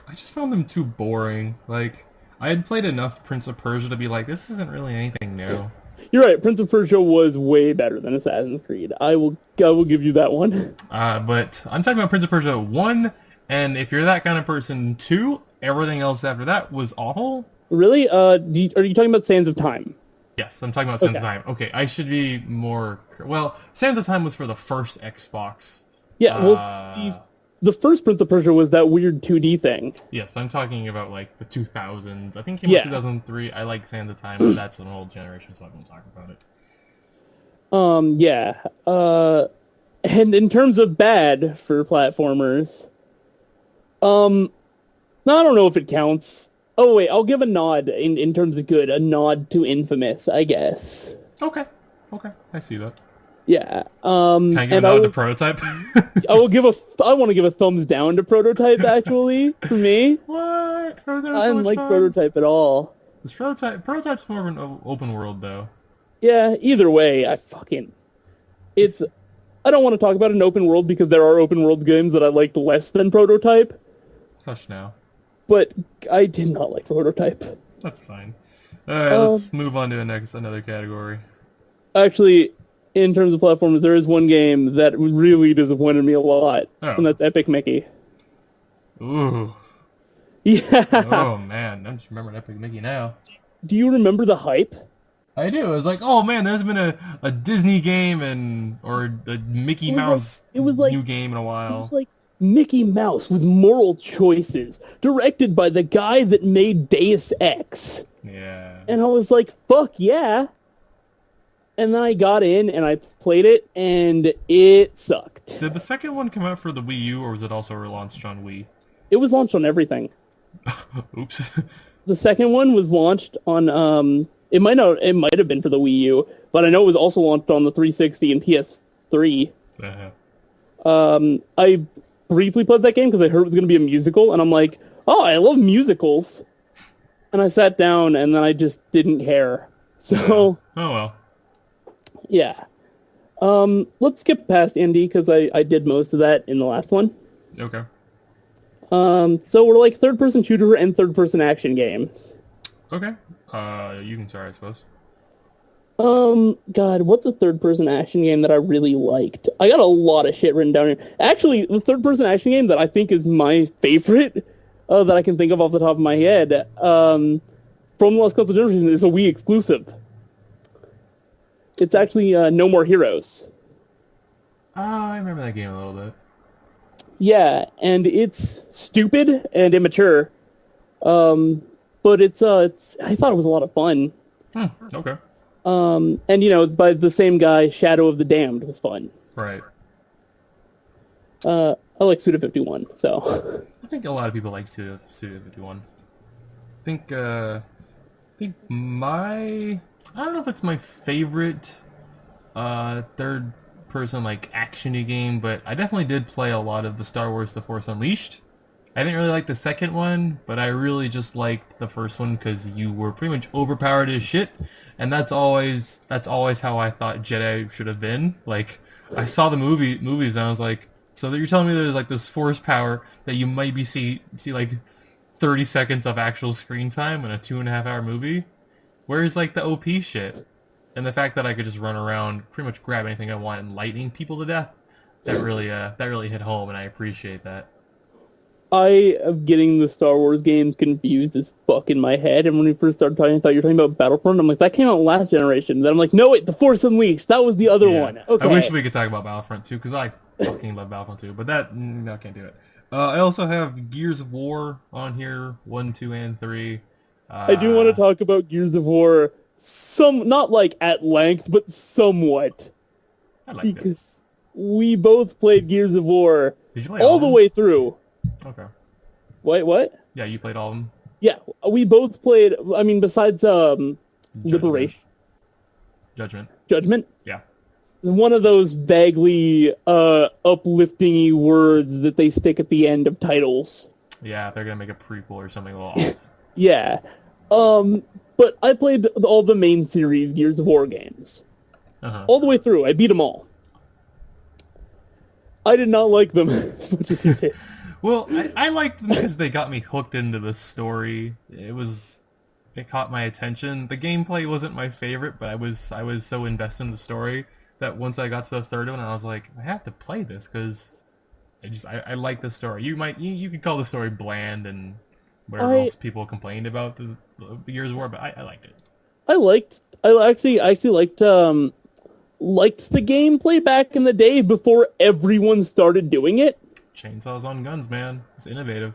I just found them too boring. Like, I had played enough Prince of Persia to be like, this isn't really anything new. You're right, Prince of Persia was way better than Assassin's Creed. I will give you that one. But I'm talking about Prince of Persia 1, and if you're that kind of person, 2, everything else after that was awful. Really? Are you talking about Sands of Time? Yes, I'm talking about Sands of Time. Okay, I should be more... Well, Sands of Time was for the first Xbox. Yeah, well, the first Prince of Persia was that weird 2D thing. Yes, I'm talking about, like, the 2000s. I think it came out 2003. I like Sands of Time, but that's an old generation, so I won't talk about it. Yeah. And in terms of bad for platformers, I don't know if it counts. Oh, wait, I'll give a nod in terms of good. A nod to Infamous, I guess. Okay, I see that. Yeah. Can I give a nod to Prototype? I want to give a thumbs down to Prototype, actually, for me. What? I didn't like Prototype at all. Prototype's more of an open world, though. Yeah, either way, I don't want to talk about an open world because there are open world games that I liked less than Prototype. Hush now. But I did not like Prototype. That's fine. Alright, let's move on to another category. Actually, in terms of platformers, there is one game that really disappointed me a lot, and that's Epic Mickey. Ooh. Yeah. Oh, man. I'm just remembering Epic Mickey now. Do you remember the hype? I do. It was like, oh, man, there's been a Disney game or a Mickey Mouse new game in a while. It was like Mickey Mouse with moral choices, directed by the guy that made Deus Ex. Yeah. And I was like, fuck yeah. And then I got in and I played it, and it sucked. Did the second one come out for the Wii U, or was it also launched on Wii? It was launched on everything. Oops. The second one was launched on, it might have been for the Wii U, but I know it was also launched on the 360 and PS3. Uh-huh. I briefly played that game because I heard it was going to be a musical, and I'm like, oh, I love musicals. And I sat down, and then I just didn't care. So, Oh well. yeah. Let's skip past indie because I did most of that in the last one. Okay. So we're like third-person shooter and third-person action games. Okay. You can start, I suppose. God, what's a third-person action game that I really liked? I got a lot of shit written down here. Actually, the third-person action game that I think is my favorite, that I can think of off the top of my head, from the last console generation is a Wii exclusive. It's actually No More Heroes. I remember that game a little bit. Yeah, and it's stupid and immature. But it's I thought it was a lot of fun. Okay. And you know, by the same guy, Shadow of the Damned was fun. Right. I like Suda51, so. I think a lot of people like Suda 51. I think I don't know if it's my favorite third person like action-y game, but I definitely did play a lot of the Star Wars The Force Unleashed. I didn't really like the second one, but I really just liked the first one because you were pretty much overpowered as shit, and that's always how I thought Jedi should have been. Like, I saw the movies and I was like, so you're telling me there's like this force power that you might be see like 30 seconds of actual screen time in a 2.5-hour movie? Where's like the OP shit? And the fact that I could just run around, pretty much grab anything I want and lightning people to death, that really hit home, and I appreciate that. I am getting the Star Wars games confused as fuck in my head, and when we first started talking, I thought you were talking about Battlefront. I'm like, that came out last generation. Then I'm like, no, wait, The Force Unleashed. That was the other one. Okay. I wish we could talk about Battlefront 2, because I fucking love Battlefront 2, but I can't do it. I also have Gears of War on here, 1, 2, and 3. I do want to talk about Gears of War, not like at length, but somewhat. I liked it. Because we both played Gears of War Did you play all the way through. Okay. Wait, what? Yeah, you played all of them? Yeah, we both played, I mean, besides Liberation. Judgment? Yeah. One of those vaguely uplifting-y words that they stick at the end of titles. Yeah, they're gonna make a prequel or something. Well, Yeah. But I played all the main series Gears of War games. All the way through. I beat them all. I did not like them as much as you did. Well, I liked them because they got me hooked into the story. It caught my attention. The gameplay wasn't my favorite, but I was so invested in the story that once I got to the third one, I was like, I have to play this because I like the story. You could call the story bland and whatever else people complained about the Gears of War, but I liked it. I actually liked the gameplay back in the day before everyone started doing it. Chainsaws on guns, man. It's innovative.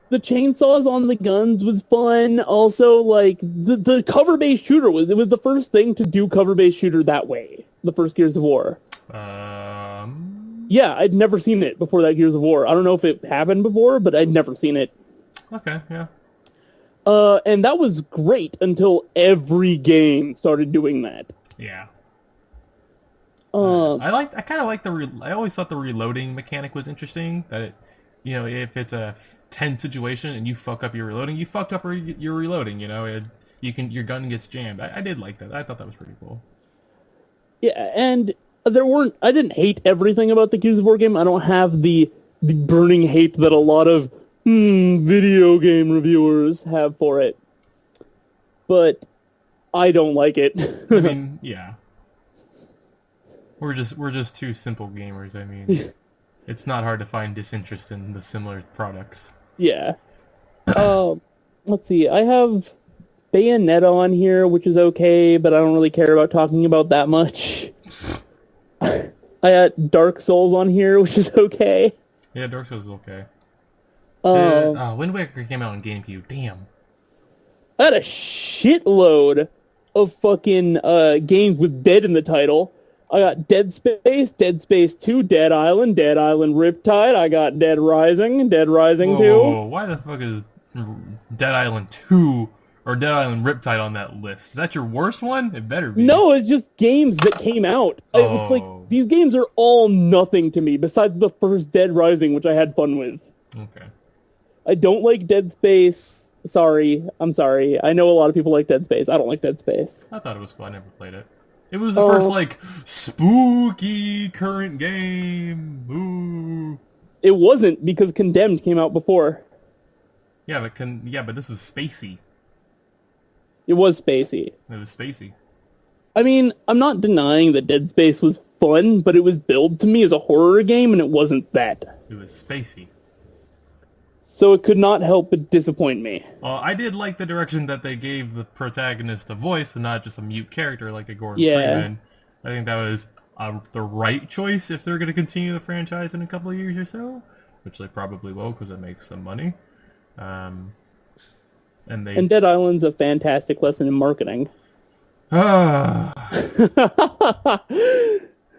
The chainsaws on the guns was fun. Also, like the cover-based shooter was the first thing to do cover-based shooter that way. The first Gears of War. Yeah, I'd never seen it before that Gears of War. I don't know if it happened before, but I'd never seen it. Okay, yeah. And that was great until every game started doing that. Yeah. I kind of like I always thought the reloading mechanic was interesting. That it, if it's a tense situation and you fuck up your reloading, you fucked up your reloading. Your gun gets jammed. I did like that. I thought that was pretty cool. Yeah, and I didn't hate everything about the Gears of War game. I don't have the burning hate that a lot of video game reviewers have for it. But I don't like it. I mean, yeah. We're just two simple gamers. I mean, it's not hard to find disinterest in the similar products. Yeah. Let's see. I have Bayonetta on here, which is okay, but I don't really care about talking about that much. I got Dark Souls on here, which is okay. Yeah, Dark Souls is okay. Wind Waker came out on GameCube. Damn. I had a shitload of fucking games with Dead in the title. I got Dead Space, Dead Space 2, Dead Island Riptide. I got Dead Rising 2. Whoa, why the fuck is Dead Island 2 or Dead Island Riptide on that list? Is that your worst one? It better be. No, it's just games that came out. It's like Oh. these games are all nothing to me besides the first Dead Rising, which I had fun with. Okay. I don't like Dead Space. Sorry, I'm sorry. I know a lot of people like Dead Space. I don't like Dead Space. I thought it was cool. I never played it. It was the first, like, spooky current game. Ooh. It wasn't because Condemned came out before. Yeah, but this was spacey. It was spacey. It was spacey. I mean, I'm not denying that Dead Space was fun, but it was billed to me as a horror game, and it wasn't that. It was spacey. So it could not help but disappoint me. I did like the direction that they gave the protagonist a voice and not just a mute character like a Gordon Yeah. Freeman. I think that was the right choice if they're going to continue the franchise in a couple of years or so, which they probably will because it makes some money. And Dead Island's a fantastic lesson in marketing. Oh,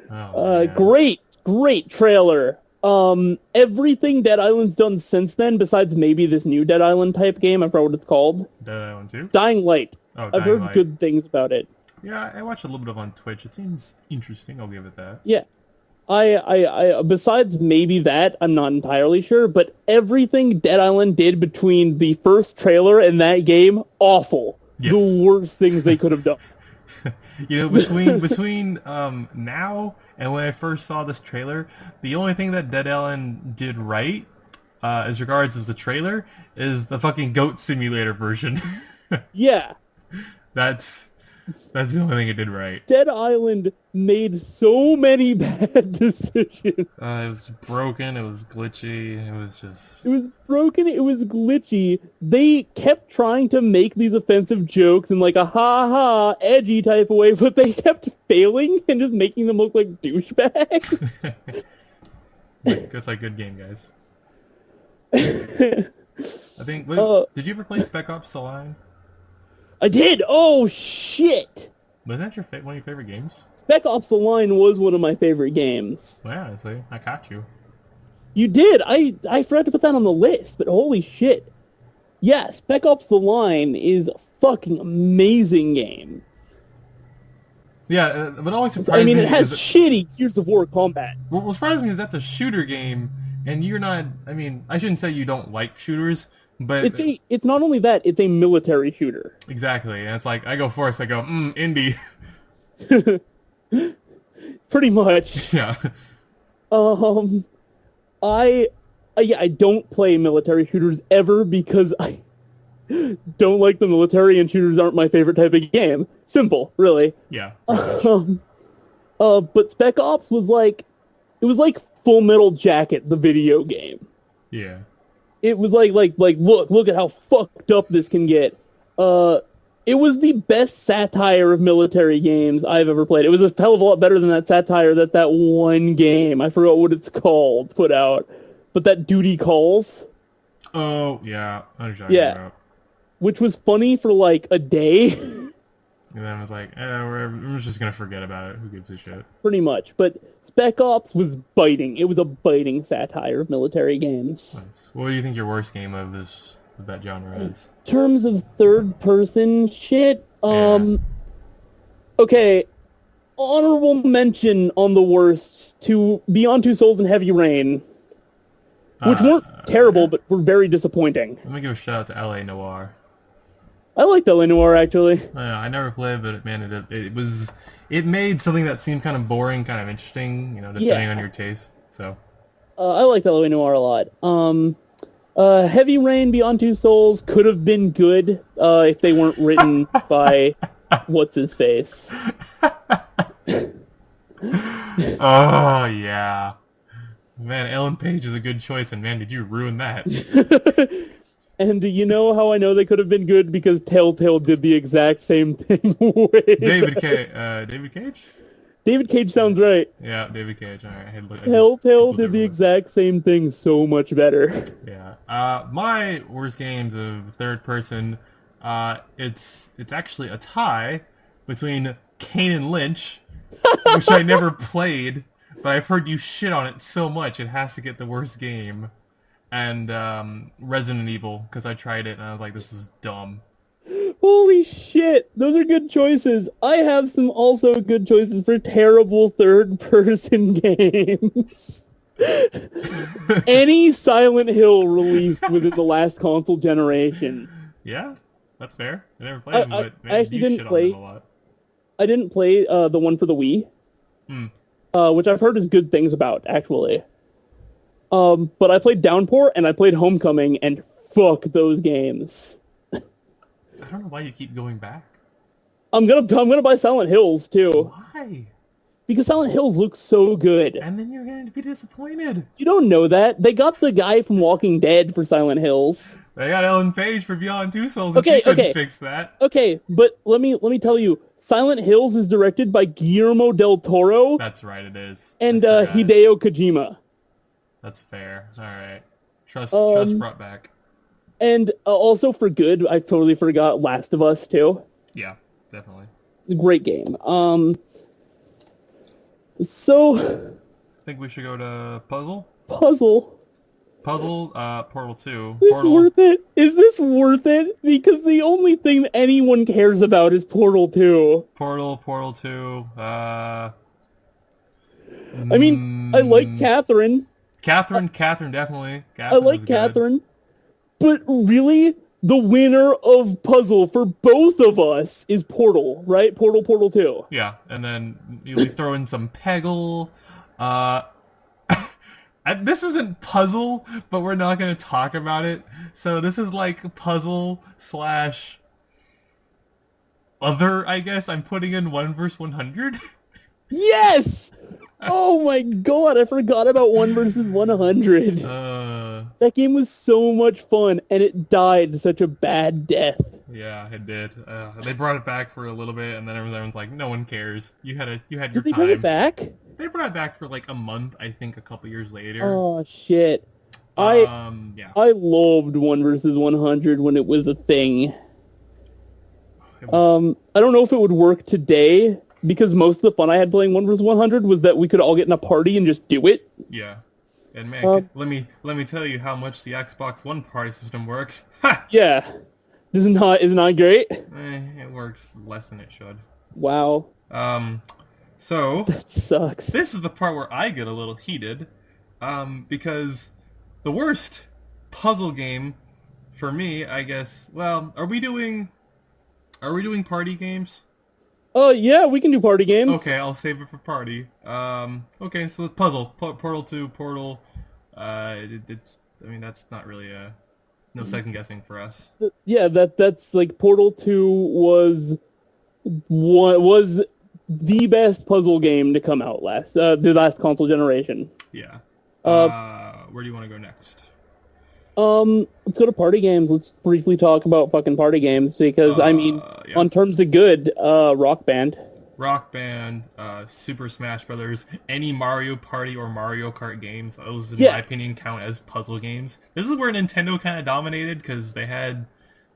man. Great trailer. Everything Dead Island's done since then, besides maybe this new Dead Island type game, I forgot what it's called. Dead Island 2? Dying Light. Oh, I've Dying heard Light. good things about it. Yeah, I watched a little bit of on Twitch. It seems interesting. I'll give it that. Yeah. I besides maybe that, I'm not entirely sure, but everything Dead Island did between the first trailer and that game, awful. Yes. The worst things they could have done. You know, between now and when I first saw this trailer, the only thing that Dead Island did right, as regards as the trailer, is the fucking goat simulator version. Yeah. That's the only thing it did right. Dead Island made so many bad decisions. It was broken. It was glitchy. It was just. It was broken, it was glitchy. They kept trying to make these offensive jokes in like a ha-ha, edgy type of way, but they kept failing and just making them look like douchebags. It's like good game, guys. I think. Wait, did you ever play Spec Ops: The Line? I did! Oh, shit! Was that one of your favorite games? Spec Ops: The Line was one of my favorite games. Well, yeah, see, I caught you. You did! I forgot to put that on the list, but holy shit. Yeah, Spec Ops: The Line is a fucking amazing game. Yeah, but always surprised I mean, me it has is shitty Gears of War combat. what surprised me is that's a shooter game, and you're not. I mean, I shouldn't say you don't like shooters, but It's not only that, it's a military shooter. exactly. And it's like I go first. I go, indie. Pretty much. Yeah. I don't play military shooters ever because I don't like the military, and shooters aren't my favorite type of game. Simple, really. Yeah. But Spec Ops was like, it was like Full Metal Jacket, the video game. Yeah. It was like look at how fucked up this can get. It was the best satire of military games I've ever played. It was a hell of a lot better than that satire that one game, I forgot what it's called, put out. But that Duty Calls, Oh yeah. I know what you're talking Yeah. about. which was funny for like a day, And then I was like, we're just gonna forget about it. Who gives a shit? pretty much. But Spec Ops was biting. It was a biting satire of military games. Nice. What do you think your worst game of that genre is? In terms of third-person shit, Yeah. okay, honorable mention on the worst to Beyond Two Souls and Heavy Rain, which weren't terrible, but were very disappointing. Let me give a shout out to L.A. Noire. I liked L.A. Noire, actually. I never played, but man, it made something that seemed kind of boring, kind of interesting, depending Yeah. on your taste. So I liked L.A. Noire a lot. Heavy Rain, Beyond Two Souls could have been good if they weren't written by what's-his-face. oh yeah, man, Ellen Page is a good choice, and man, did you ruin that? And you know how I know they could have been good? Because Telltale did the exact same thing. David Cage? David Cage sounds right. Yeah, David Cage. All right, I just Telltale Googled did the everyone. exact same thing so much better. Yeah. My worst games of third person, it's actually a tie between Kane and Lynch, which I never played, but I've heard you shit on it so much it has to get the worst game, and Resident Evil, because I tried it and I was like, this is dumb. Holy shit, those are good choices. I have some also good choices for terrible third-person games. Any Silent Hill released within the last console generation. Yeah, that's fair. I never played I, them, I, but I man, actually you didn't shit on play. them a lot. I didn't play the one for the Wii, Hmm. which I've heard is good things about actually. But I played Downpour and I played Homecoming, and fuck those games. I don't know why you keep going back. I'm gonna buy Silent Hills too Why? because Silent Hills looks so good. And then you're going to be disappointed. You don't know that they got the guy from Walking Dead for Silent Hills. They got Ellen Page for Beyond Two Souls, and Okay, she couldn't okay. fix that. Okay, but let me tell you, Silent Hills is directed by Guillermo del Toro That's right, it is. and I forgot. Hideo Kojima. That's fair. All right. Trust brought back. And also for good, I totally forgot Last of Us too. Yeah, definitely. Great game. So I think we should go to Puzzle. puzzle. Portal 2. Is this Portal. worth it? Is this worth it? Because the only thing that anyone cares about is Portal 2. Portal 2. I mean, I like Catherine. Catherine, definitely. I Catherine like was good. Catherine. But really, the winner of Puzzle for both of us is Portal, right? Portal 2. Yeah, and then we throw in some Peggle. This isn't Puzzle, but we're not going to talk about it. So this is like Puzzle slash other, I guess. I'm putting in 1 vs 100. Yes! Oh my god, I forgot about 1 versus 100. That game was so much fun, and it died such a bad death. Yeah, it did. They brought it back for a little bit, and then everyone's like, "No one cares. You had your Did they time." bring it back? They brought it back for like a month, I think, a couple years later. Oh shit. Yeah. I loved 1 versus 100 when it was a thing. It was- I don't know if it would work today, because most of the fun I had playing 1 versus 100 was that we could all get in a party and just do it. Yeah. And man, let me tell you how much the Xbox One party system works. Ha! Yeah. Is it not great? It works less than it should. Wow. So That sucks. this is the part where I get a little heated, because the worst puzzle game for me, I guess. Well, are we doing party games? Oh, yeah, we can do party games. Okay, I'll save it for party. Okay, so puzzle, Portal 2, Portal. It's. I mean, that's not really no second guessing for us. Yeah, that's like Portal 2 was the best puzzle game to come out the last console generation. Yeah. Where do you want to go next? Let's go to party games. Let's briefly talk about fucking party games because I mean, yeah. on terms of good, Rock Band. Rock Band, Super Smash Brothers, any Mario Party or Mario Kart games, those in Yeah. my opinion count as puzzle games. This is where Nintendo kind of dominated because they had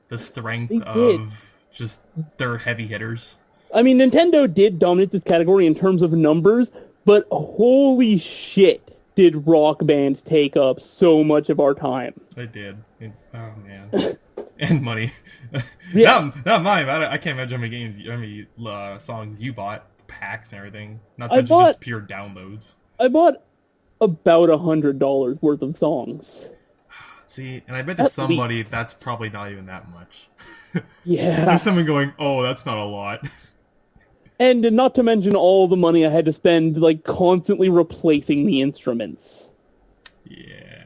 the strength They did. of just their heavy hitters. I mean, Nintendo did dominate this category in terms of numbers, but holy shit, did Rock Band take up so much of our time. They did. Oh man, and money. Yeah. not mine. I can't imagine how many songs you bought, packs and everything. Not to I mention bought- just pure downloads. I bought about $100 worth of songs. See, and I bet to At somebody least. that's probably not even that much. Yeah. There's someone going, "Oh, that's not a lot." And not to mention all the money I had to spend, like, constantly replacing the instruments. Yeah.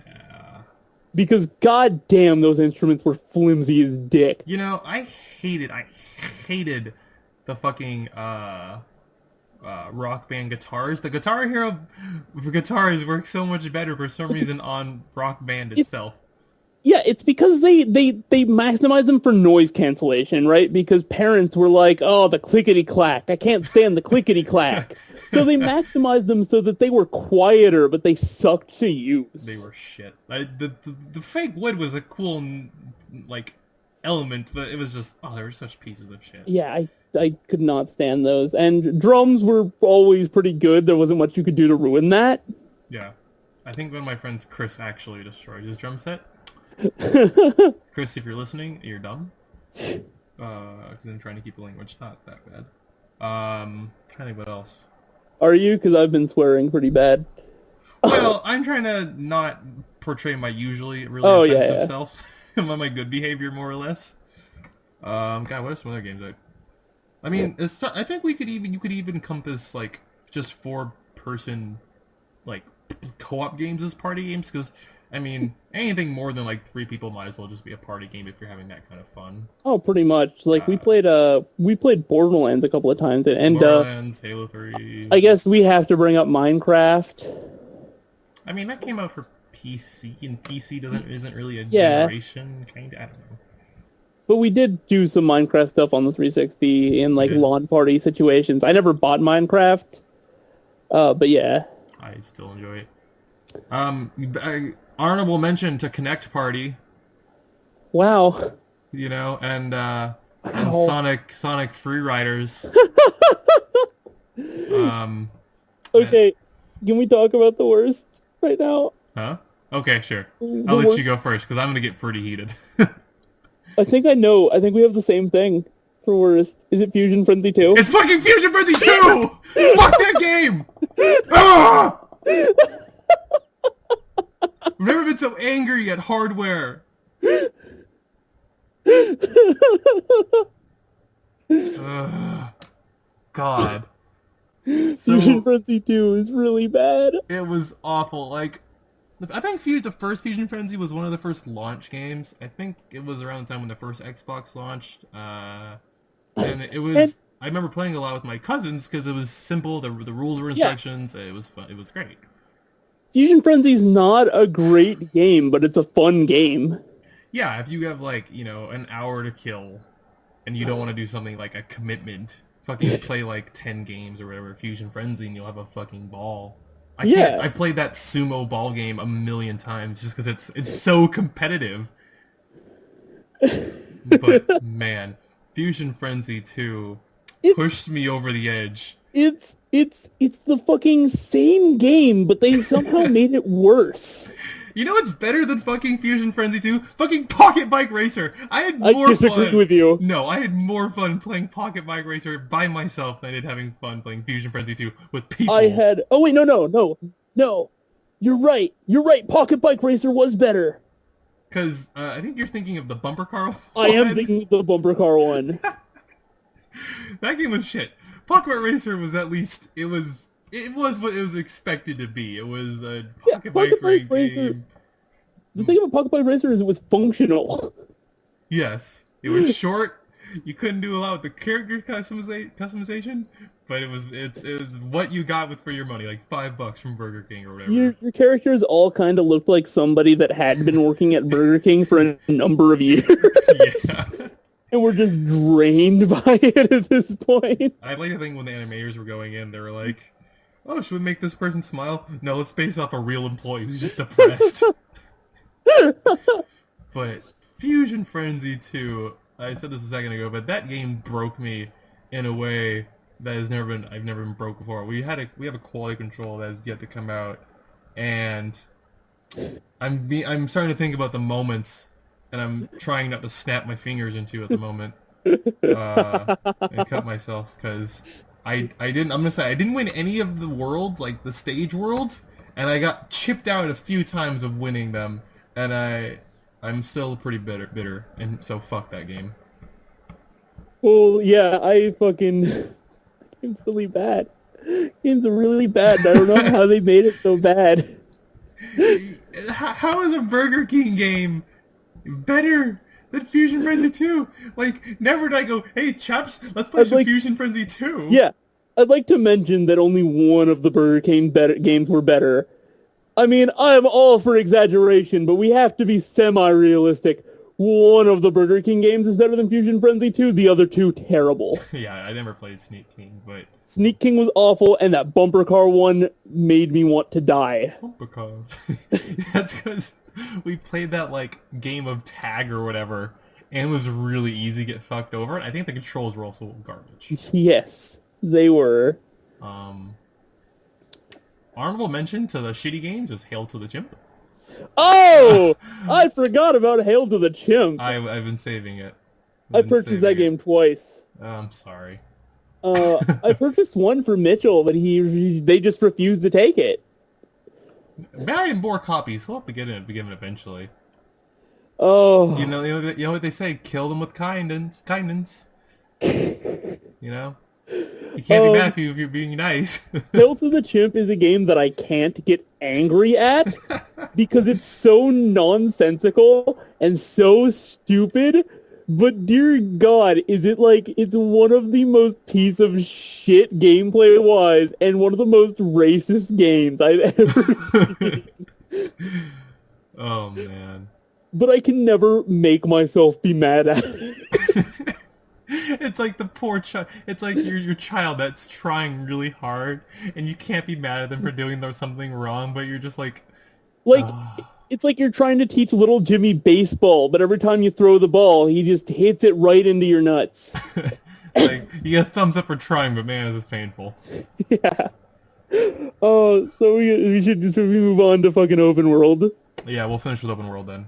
Because goddamn, those instruments were flimsy as dick. You know, I hated the fucking Rock Band guitars. The Guitar Hero guitars work so much better for some reason on Rock Band itself. Yeah, it's because they maximize them for noise cancellation, right? Because parents were like, oh, the clickety-clack. I can't stand the clickety-clack. So they maximized them so that they were quieter, but they sucked to use. They were shit. The fake wood was a cool, like, element, but it was just, oh, they were such pieces of shit. Yeah, I could not stand those. And drums were always pretty good. There wasn't much you could do to ruin that. Yeah. I think one of my friends, Chris, actually destroyed his drum set. Chris, if you're listening, you're dumb. Because I'm trying to keep the language not that bad. Trying to think what else. Are you? Because I've been swearing pretty bad. Well, I'm trying to not portray my usually really offensive self. My good behavior, more or less. God, what are some other games? I mean, I think you could even encompass like just 4-person like co-op games as party games, because I mean anything more than like 3 people might as well just be a party game if you're having that kind of fun. Oh, pretty much. Like we played Borderlands a couple of times, and Borderlands, Halo 3. I guess we have to bring up Minecraft. I mean, that came out for PC, and PC isn't really a generation kind of. I don't know. But we did do some Minecraft stuff on the 360 in like lawn party situations. I never bought Minecraft, but yeah. I still enjoy it. Honorable mention to Connect Party. Wow. You know, and Sonic Free Riders. Okay, can we talk about the worst right now? Huh? Okay, sure. I'll let you go first, because I'm going to get pretty heated. I think I know. I think we have the same thing for worst. Is it Fusion Frenzy 2? It's fucking Fusion Frenzy 2! Fuck that game! Ah! I've never been so angry at hardware. God. Fusion Frenzy 2 is really bad. It was awful. Like, I think the first Fusion Frenzy was one of the first launch games. I think it was around the time when the first Xbox launched. And it was... I remember playing a lot with my cousins because it was simple. The rules were instructions. Yeah. It was fun. It was great. Fusion Frenzy's not a great game, but it's a fun game. Yeah, if you have, like, you know, an hour to kill, and you don't want to do something like a commitment, fucking play, like, 10 games or whatever, Fusion Frenzy, and you'll have a fucking ball. I've played that sumo ball game a million times just because it's so competitive. But, man, Fusion Frenzy 2 pushed me over the edge. It's the fucking same game, but they somehow made it worse. You know what's better than fucking Fusion Frenzy 2? Fucking Pocket Bike Racer! I disagree with you. No, I had more fun playing Pocket Bike Racer by myself than I did having fun playing Fusion Frenzy 2 with people. Oh wait, no. You're right. Pocket Bike Racer was better. Because I think you're thinking of the bumper car one. I am thinking of the bumper car one. That game was shit. Pocket Bike Racer was at least, it was what it was expected to be. It was a Pocket Bike Racer game. The thing about Pocket Bike Racer is it was functional. Yes. It was short. You couldn't do a lot with the character customization, but it was what you got for your money, like $5 from Burger King or whatever. Your characters all kind of looked like somebody that had been working at Burger King for a number of years. Yeah. And we're just drained by it at this point. I like to think when the animators were going in, they were like, oh, should we make this person smile? No, let's base off a real employee who's just depressed. But Fusion Frenzy 2, I said this a second ago, but that game broke me in a way that I've never been broke before. We have a quality control that has yet to come out, and I'm starting to think about the moments, and I'm trying not to snap my fingers into at the moment and cut myself, because I didn't win any of the worlds, like the stage worlds, and I got chipped out a few times of winning them, and I'm still pretty bitter, and so fuck that game. Well, yeah, game's really bad. Game's really bad. I don't know how they made it so bad. How is a Burger King game better than Fusion Frenzy 2? Like, never did I go, hey, chaps, let's play some Fusion Frenzy 2. Yeah, I'd like to mention that only one of the Burger King games were better. I mean, I'm all for exaggeration, but we have to be semi-realistic. One of the Burger King games is better than Fusion Frenzy 2, the other two terrible. Yeah, I never played Sneak King, but... Sneak King was awful, and that bumper car one made me want to die. Bumper cars. That's because we played that, like, game of tag or whatever, and it was really easy to get fucked over, and I think the controls were also garbage. Yes, they were. Honorable mention to the shitty games is Hail to the Chimp. Oh! I forgot about Hail to the Chimp. I've been saving it. I purchased that game twice. Oh, I'm sorry. I purchased one for Mitchell, but they just refused to take it. Buy more copies. He'll have to get it eventually. Oh, You know what they say? Kill them with kindness. You know, you can't be mad if you're being nice. Hail to the Chimp is a game that I can't get angry at because it's so nonsensical and so stupid. But dear God, is it like it's one of the most piece of shit gameplay wise and one of the most racist games I've ever seen. Oh man. But I can never make myself be mad at it. It's like the poor child. It's like your child that's trying really hard, and you can't be mad at them for doing something wrong, but you're just like, Like, it's like you're trying to teach little Jimmy baseball, but every time you throw the ball, he just hits it right into your nuts. like you get a thumbs up for trying, but man, this is painful. Yeah. Oh, so we should just move on to fucking open world. Yeah, we'll finish with open world then.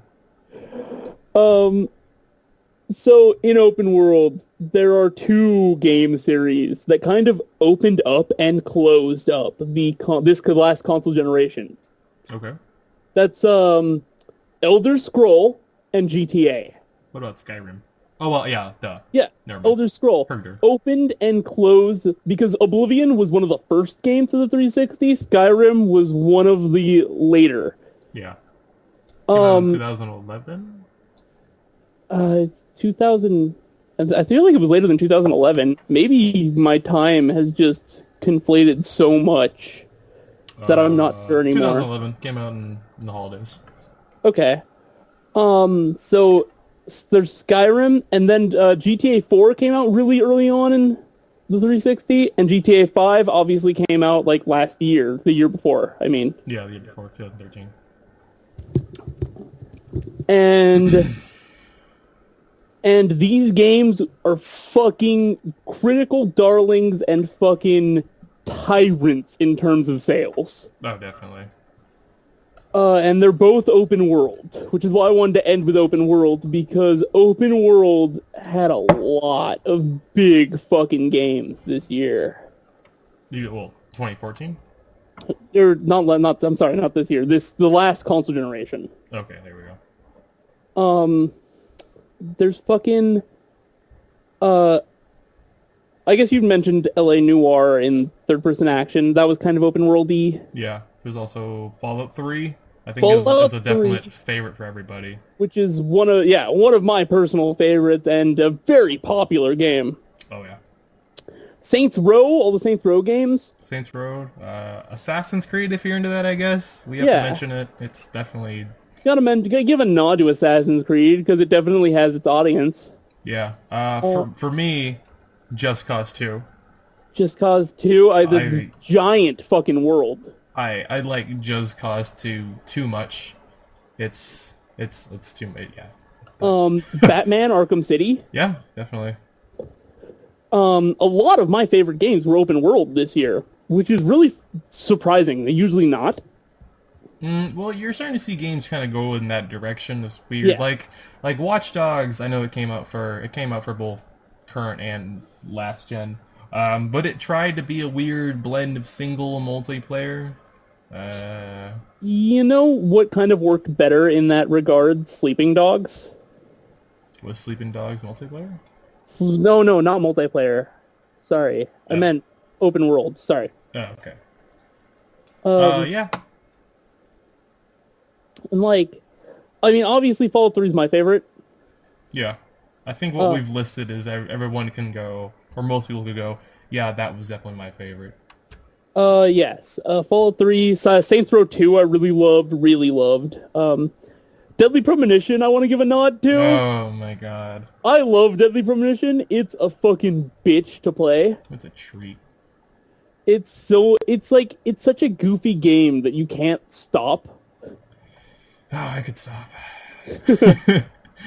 So in open world, there are two game series that kind of opened up and closed up this last console generation. Okay. That's Elder Scroll and GTA. What about Skyrim? Oh well, yeah, duh. Yeah, Never mind. Elder Scroll Herder. opened and closed because Oblivion was one of the first games of the 360. Skyrim was one of the later. Yeah. Came out in 2011. 2000. I feel like it was later than 2011. Maybe my time has just conflated so much that I'm not sure anymore. 2011 came out in the holidays. Okay. So there's Skyrim, and then GTA 4 came out really early on in the 360, and GTA 5 obviously came out like last year, the year before. I mean. Yeah, the year before, 2013. And these games are fucking critical darlings and fucking tyrants in terms of sales. Oh, definitely. And they're both open world, which is why I wanted to end with open world, because open world had a lot of big fucking games this year. 2014? Or not. I'm sorry, not this year. The last console generation. Okay, there we go. There's fucking, I guess you mentioned LA Noire in third-person action. That was kind of open-worldy. Yeah, there's also Fallout 3. I think Fallout is a definite 3, favorite for everybody. which is one of my personal favorites and a very popular game. Oh yeah. Saints Row, all the Saints Row games. Saints Row, Assassin's Creed, if you're into that, I guess. We have to mention it. It's definitely... Gotta give a nod to Assassin's Creed, because it definitely has its audience. Yeah. For me, Just Cause 2. Just Cause 2, the giant fucking world. I like Just Cause 2 too much. It's too much, yeah. Batman Arkham City. Yeah, definitely. A lot of my favorite games were open world this year, which is really surprising. They're usually not. Well, you're starting to see games kind of go in that direction. It's weird. Yeah. Like Watch Dogs. I know it came out for both current and last gen. But it tried to be a weird blend of single and multiplayer. You know what kind of worked better in that regard? Sleeping Dogs. Was Sleeping Dogs multiplayer? No, not multiplayer. Sorry, I meant open world. Sorry. Oh, okay. Yeah. And obviously Fallout 3 is my favorite. Yeah. I think what we've listed is everyone can go, or most people could go, yeah, that was definitely my favorite. Yes. Fallout 3, Saints Row 2 I really loved. Deadly Premonition I want to give a nod to. Oh my god. I love Deadly Premonition. It's a fucking bitch to play. It's a treat. It's such a goofy game that you can't stop. Oh, I could stop.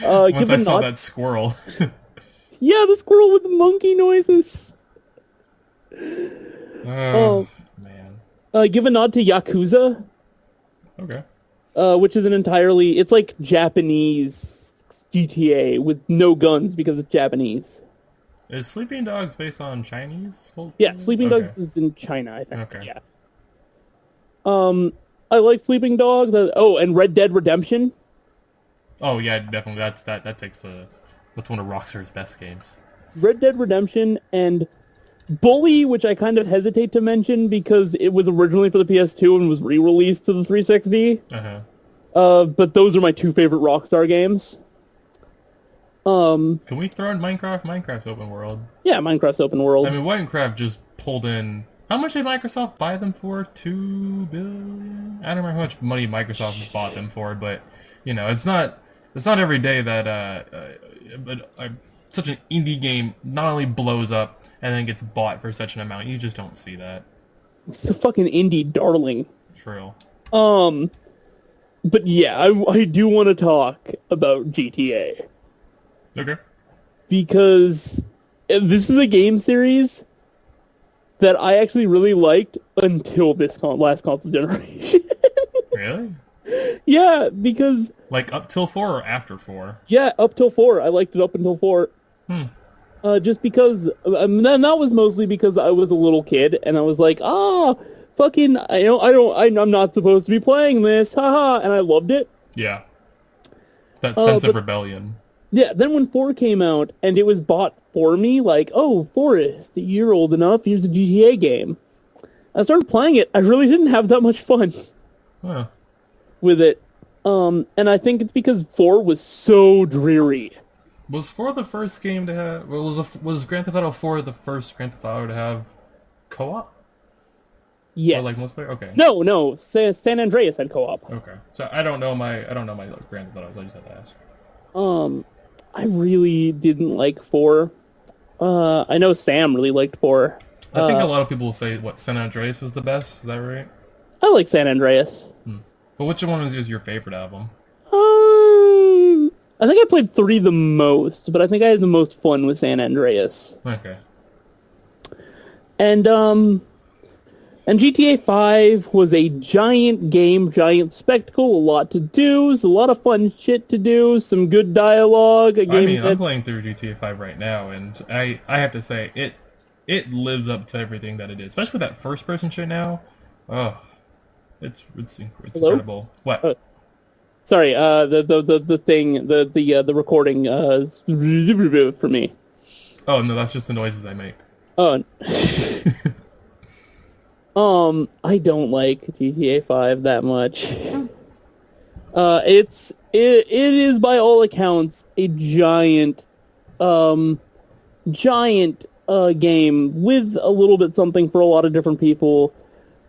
Once I saw that squirrel. Yeah, the squirrel with the monkey noises. Oh, man. Give a nod to Yakuza. Okay. Which is it's like Japanese GTA with no guns because it's Japanese. Is Sleeping Dogs based on Chinese culture? Yeah, Sleeping Okay. Dogs is in China, I think. Okay. Yeah. I like Sleeping Dogs. Oh, and Red Dead Redemption. Oh yeah, definitely. That takes that's one of Rockstar's best games. Red Dead Redemption and Bully, which I kind of hesitate to mention because it was originally for the PS2 and was re-released to the 360. But those are my two favorite Rockstar games. Can we throw in Minecraft? Minecraft's open world. Yeah, Minecraft's open world. I mean, Minecraft just pulled in. How much did Microsoft buy them for? $2 billion. I don't remember how much money Microsoft bought them for, but it's not every day that such an indie game not only blows up and then gets bought for such an amount. You just don't see that. It's a fucking indie darling. True. But yeah, I do want to talk about GTA. Okay. Because this is a game series that I actually really liked until this last console generation. Really? Yeah, because... Like up till 4 or after 4? Yeah, up till 4. I liked it up until 4. Just because... and that was mostly because I was a little kid, and I was like, fucking... I'm not supposed to be playing this, haha, and I loved it. Yeah. That sense of rebellion. Yeah, then when 4 came out, and it was bought for me, like, oh, Forrest, you're old enough, here's a GTA game. I started playing it, I really didn't have that much fun with it. And I think it's because 4 was so dreary. Was 4 the first game to have... Was Grand Theft Auto 4 the first Grand Theft Auto to have co-op? Yes. Or like multiplayer? Okay. No, San Andreas had co-op. Okay. So I don't know my Grand Theft Autos, I just had to ask. I really didn't like 4. I know Sam really liked 4. I think a lot of people will say, San Andreas was the best? Is that right? I like San Andreas. But which one is your favorite album? I think I played 3 the most, but I think I had the most fun with San Andreas. Okay. And GTA 5 was a giant game, giant spectacle, a lot to do, a lot of fun shit to do, some good dialogue. I'm playing through GTA 5 right now, and I have to say, it lives up to everything that it is, especially with that first-person shit now. Oh, it's incredible. What? Sorry, the thing, the recording for me. Oh no, that's just the noises I make. Oh. I don't like GTA 5 that much. It is by all accounts a giant game with a little bit something for a lot of different people.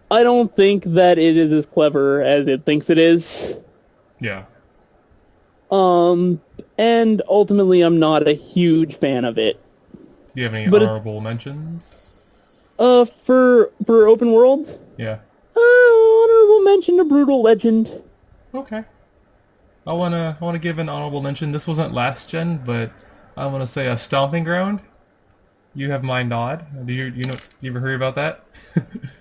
I don't think that it is as clever as it thinks it is. Yeah. And ultimately I'm not a huge fan of it. Do you have any honorable mentions? For open world? Yeah. Honorable mention to Brutal Legend. Okay. I wanna give an honorable mention. This wasn't last gen, but I wanna say a Stomping Ground. You have my nod. Do you ever hear about that?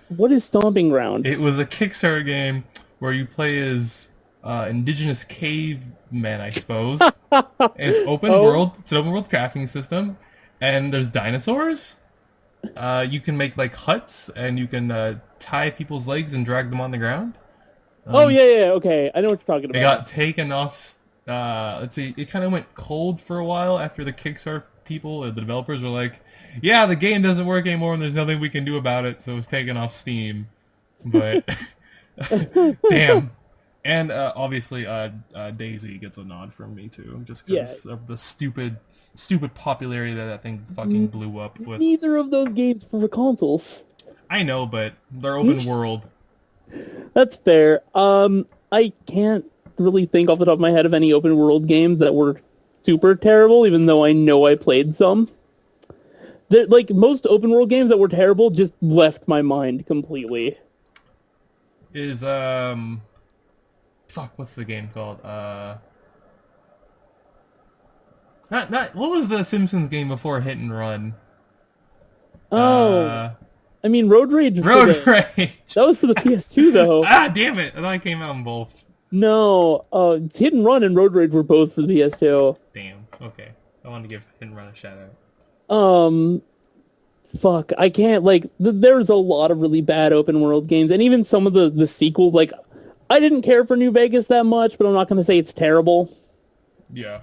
What is Stomping Ground? It was a Kickstarter game where you play as indigenous cavemen, I suppose. And it's open world. It's an open world crafting system, and there's dinosaurs. You can make like huts, and you can tie people's legs and drag them on the ground. Okay, I know what you're talking about. It got taken off. Let's see, it kind of went cold for a while after the Kickstarter people, the developers were like, "Yeah, the game doesn't work anymore, and there's nothing we can do about it," so it was taken off Steam. But damn. And obviously, Daisy gets a nod from me too, just because of the stupid popularity that thing fucking blew up with. Neither of those games for consoles. I know, but they're open world. That's fair. I can't really think off the top of my head of any open world games that were super terrible, even though I know I played some. Like, most open world games that were terrible just left my mind completely. Is, fuck, what's the game called? What was the Simpsons game before Hit and Run? I mean, Road Rage. Road Rage! That was for the PS2, though. Ah, damn it! I thought it came out in both. No, Hit and Run and Road Rage were both for the PS2. Damn. Okay. I wanted to give Hit and Run a shout out. Fuck, I can't, like, there's a lot of really bad open world games, and even some of the sequels, like, I didn't care for New Vegas that much, but I'm not going to say it's terrible. Yeah.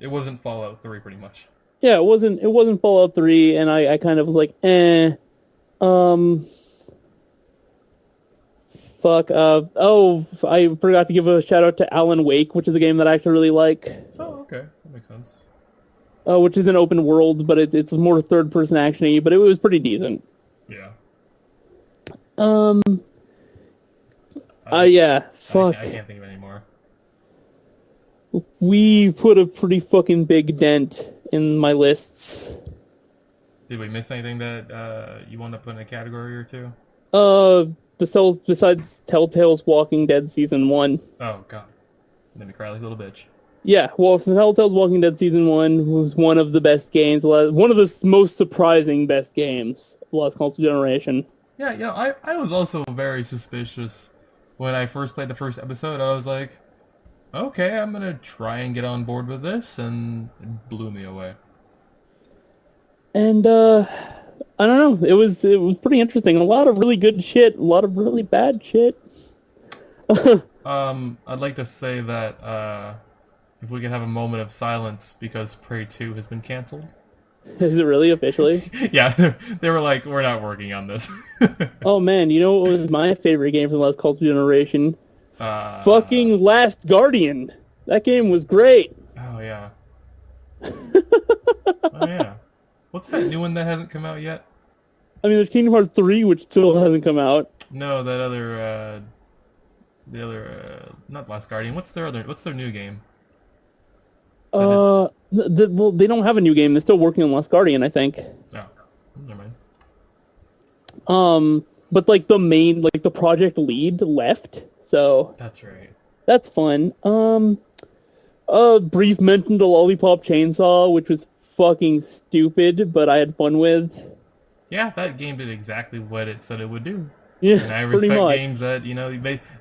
It wasn't Fallout 3 pretty much. Yeah, it wasn't Fallout 3, and I kind of was like, eh. Fuck, I forgot to give a shout out to Alan Wake, which is a game that I actually really like. Oh, okay. That makes sense. Which is an open world, but it's more third-person action-y, but it was pretty decent. Yeah. Yeah, fuck. I can't think of any more. We put a pretty fucking big dent in my lists. Did we miss anything that you want to put in a category or two? Besides Telltale's Walking Dead Season 1. Oh, God. Made me cry like a little bitch. Yeah, well, Telltale's Walking Dead Season 1 was one of the best games, one of the most surprising best games of the last console generation. Yeah, I was also very suspicious when I first played the first episode. I was like, okay, I'm gonna try and get on board with this, and it blew me away. And, I don't know, it was pretty interesting. A lot of really good shit, a lot of really bad shit. I'd like to say that, if we could have a moment of silence because Prey 2 has been canceled. Is it really officially? Yeah, they were like, we're not working on this. Oh man, you know what was my favorite game from the last console generation? Fucking Last Guardian. That game was great. Oh yeah. Oh yeah. What's that new one that hasn't come out yet? I mean, there's Kingdom Hearts 3, which still hasn't come out. No, that other, not Last Guardian. What's their new game? Well, they don't have a new game. They're still working on Last Guardian, I think. Oh, never mind. But like the project lead left, so That's right. that's fun. Brief mention to Lollipop Chainsaw, which was fucking stupid, but I had fun with. Yeah, that game did exactly what it said it would do. Yeah, And I pretty respect much. games that,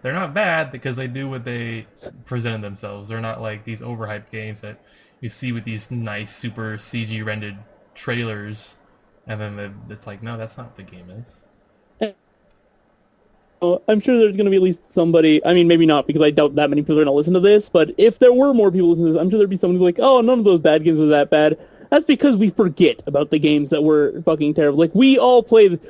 they're not bad because they do what they presented themselves. They're not like these overhyped games that you see with these nice, super CG rendered trailers, and then it's like, no, that's not what the game is. I'm sure there's going to be at least somebody, I mean, maybe not, because I doubt that many people are going to listen to this, but if there were more people listening to this, I'm sure there'd be somebody like, oh, none of those bad games were that bad. That's because we forget about the games that were fucking terrible. Like, we played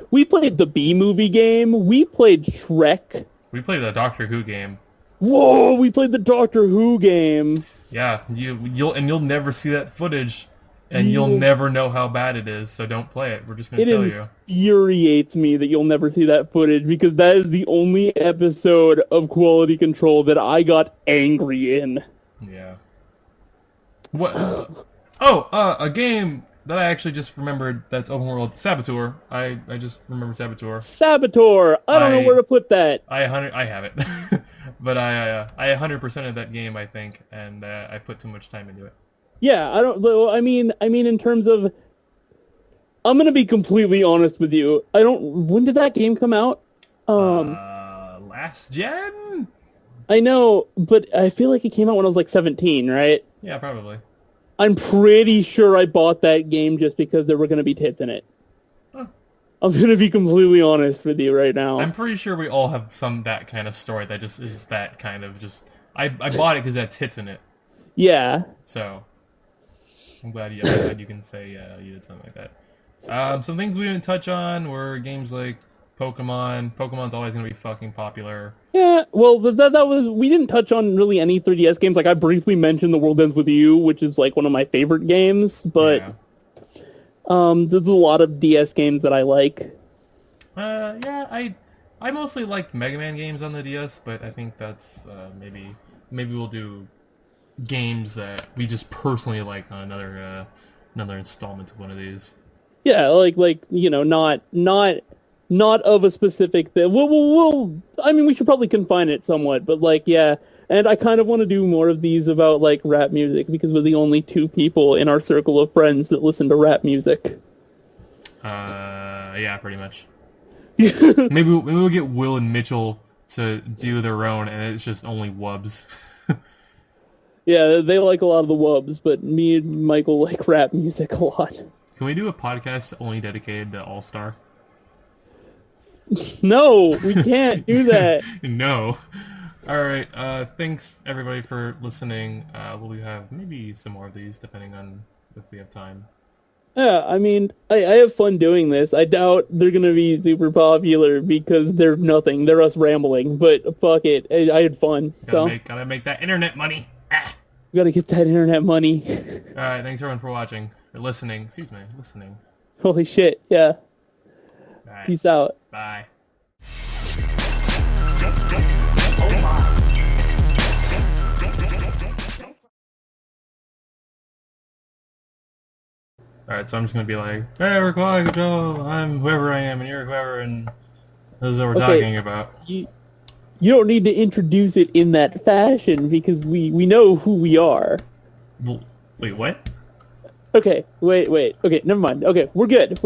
the B-movie game, we played Shrek. We played the Doctor Who game. Whoa, we played the Doctor Who game. Yeah, you'll never see that footage, and you'll never know how bad it is. So don't play it. We're just gonna tell you. It infuriates me that you'll never see that footage, because that is the only episode of Quality Control that I got angry in. Yeah. What? A game that I actually just remembered that's open world. Saboteur. I just remembered Saboteur. Saboteur. I don't know where to put that. I have it, but I 100%ed that game, I think, and I put too much time into it. Yeah, I don't. Well, I mean, in terms of, I'm gonna be completely honest with you. I don't. When did that game come out? Last gen? I know, but I feel like it came out when I was like 17, right? Yeah, probably. I'm pretty sure I bought that game just because there were gonna be tits in it. Huh. I'm gonna be completely honest with you right now. I'm pretty sure we all have that kind of story that just is that kind of just. I bought it because it had tits in it. Yeah. So I'm glad you can say you did something like that. Some things we didn't touch on were games like Pokemon. Pokemon's always gonna be fucking popular. Yeah, well, that was, we didn't touch on really any 3DS games. Like, I briefly mentioned The World Ends With You, which is like one of my favorite games, but there's a lot of DS games that I like. Yeah, I mostly liked Mega Man games on the DS, but I think that's maybe we'll do games that we just personally like on another installment of one of these. Yeah, like you know, not of a specific thing. We'll I mean, we should probably confine it somewhat, but like, yeah. And I kind of want to do more of these about like rap music, because we're the only two people in our circle of friends that listen to rap music. Yeah, pretty much. Maybe we'll get Will and Mitchell to do their own, and it's just only wubs. Yeah, they like a lot of the wubs, but me and Michael like rap music a lot. Can we do a podcast only dedicated to All Star? No, we can't do that. No. All right. Thanks everybody for listening. We'll have maybe some more of these depending on if we have time. Yeah, I mean, I have fun doing this. I doubt they're gonna be super popular because they're nothing. They're us rambling, but fuck it. I had fun. Gotta make that internet money. Ah. We gotta get that internet money. All right. Thanks everyone for watching or listening. Excuse me, listening. Holy shit, yeah. All right. Peace out. Bye. Alright, so I'm just gonna be like, hey, we're quality control, I'm whoever I am, and you're whoever, and this is what we're talking about. You don't need to introduce it in that fashion because we know who we are. Well, wait, what? Okay, wait. Okay, never mind. Okay, we're good.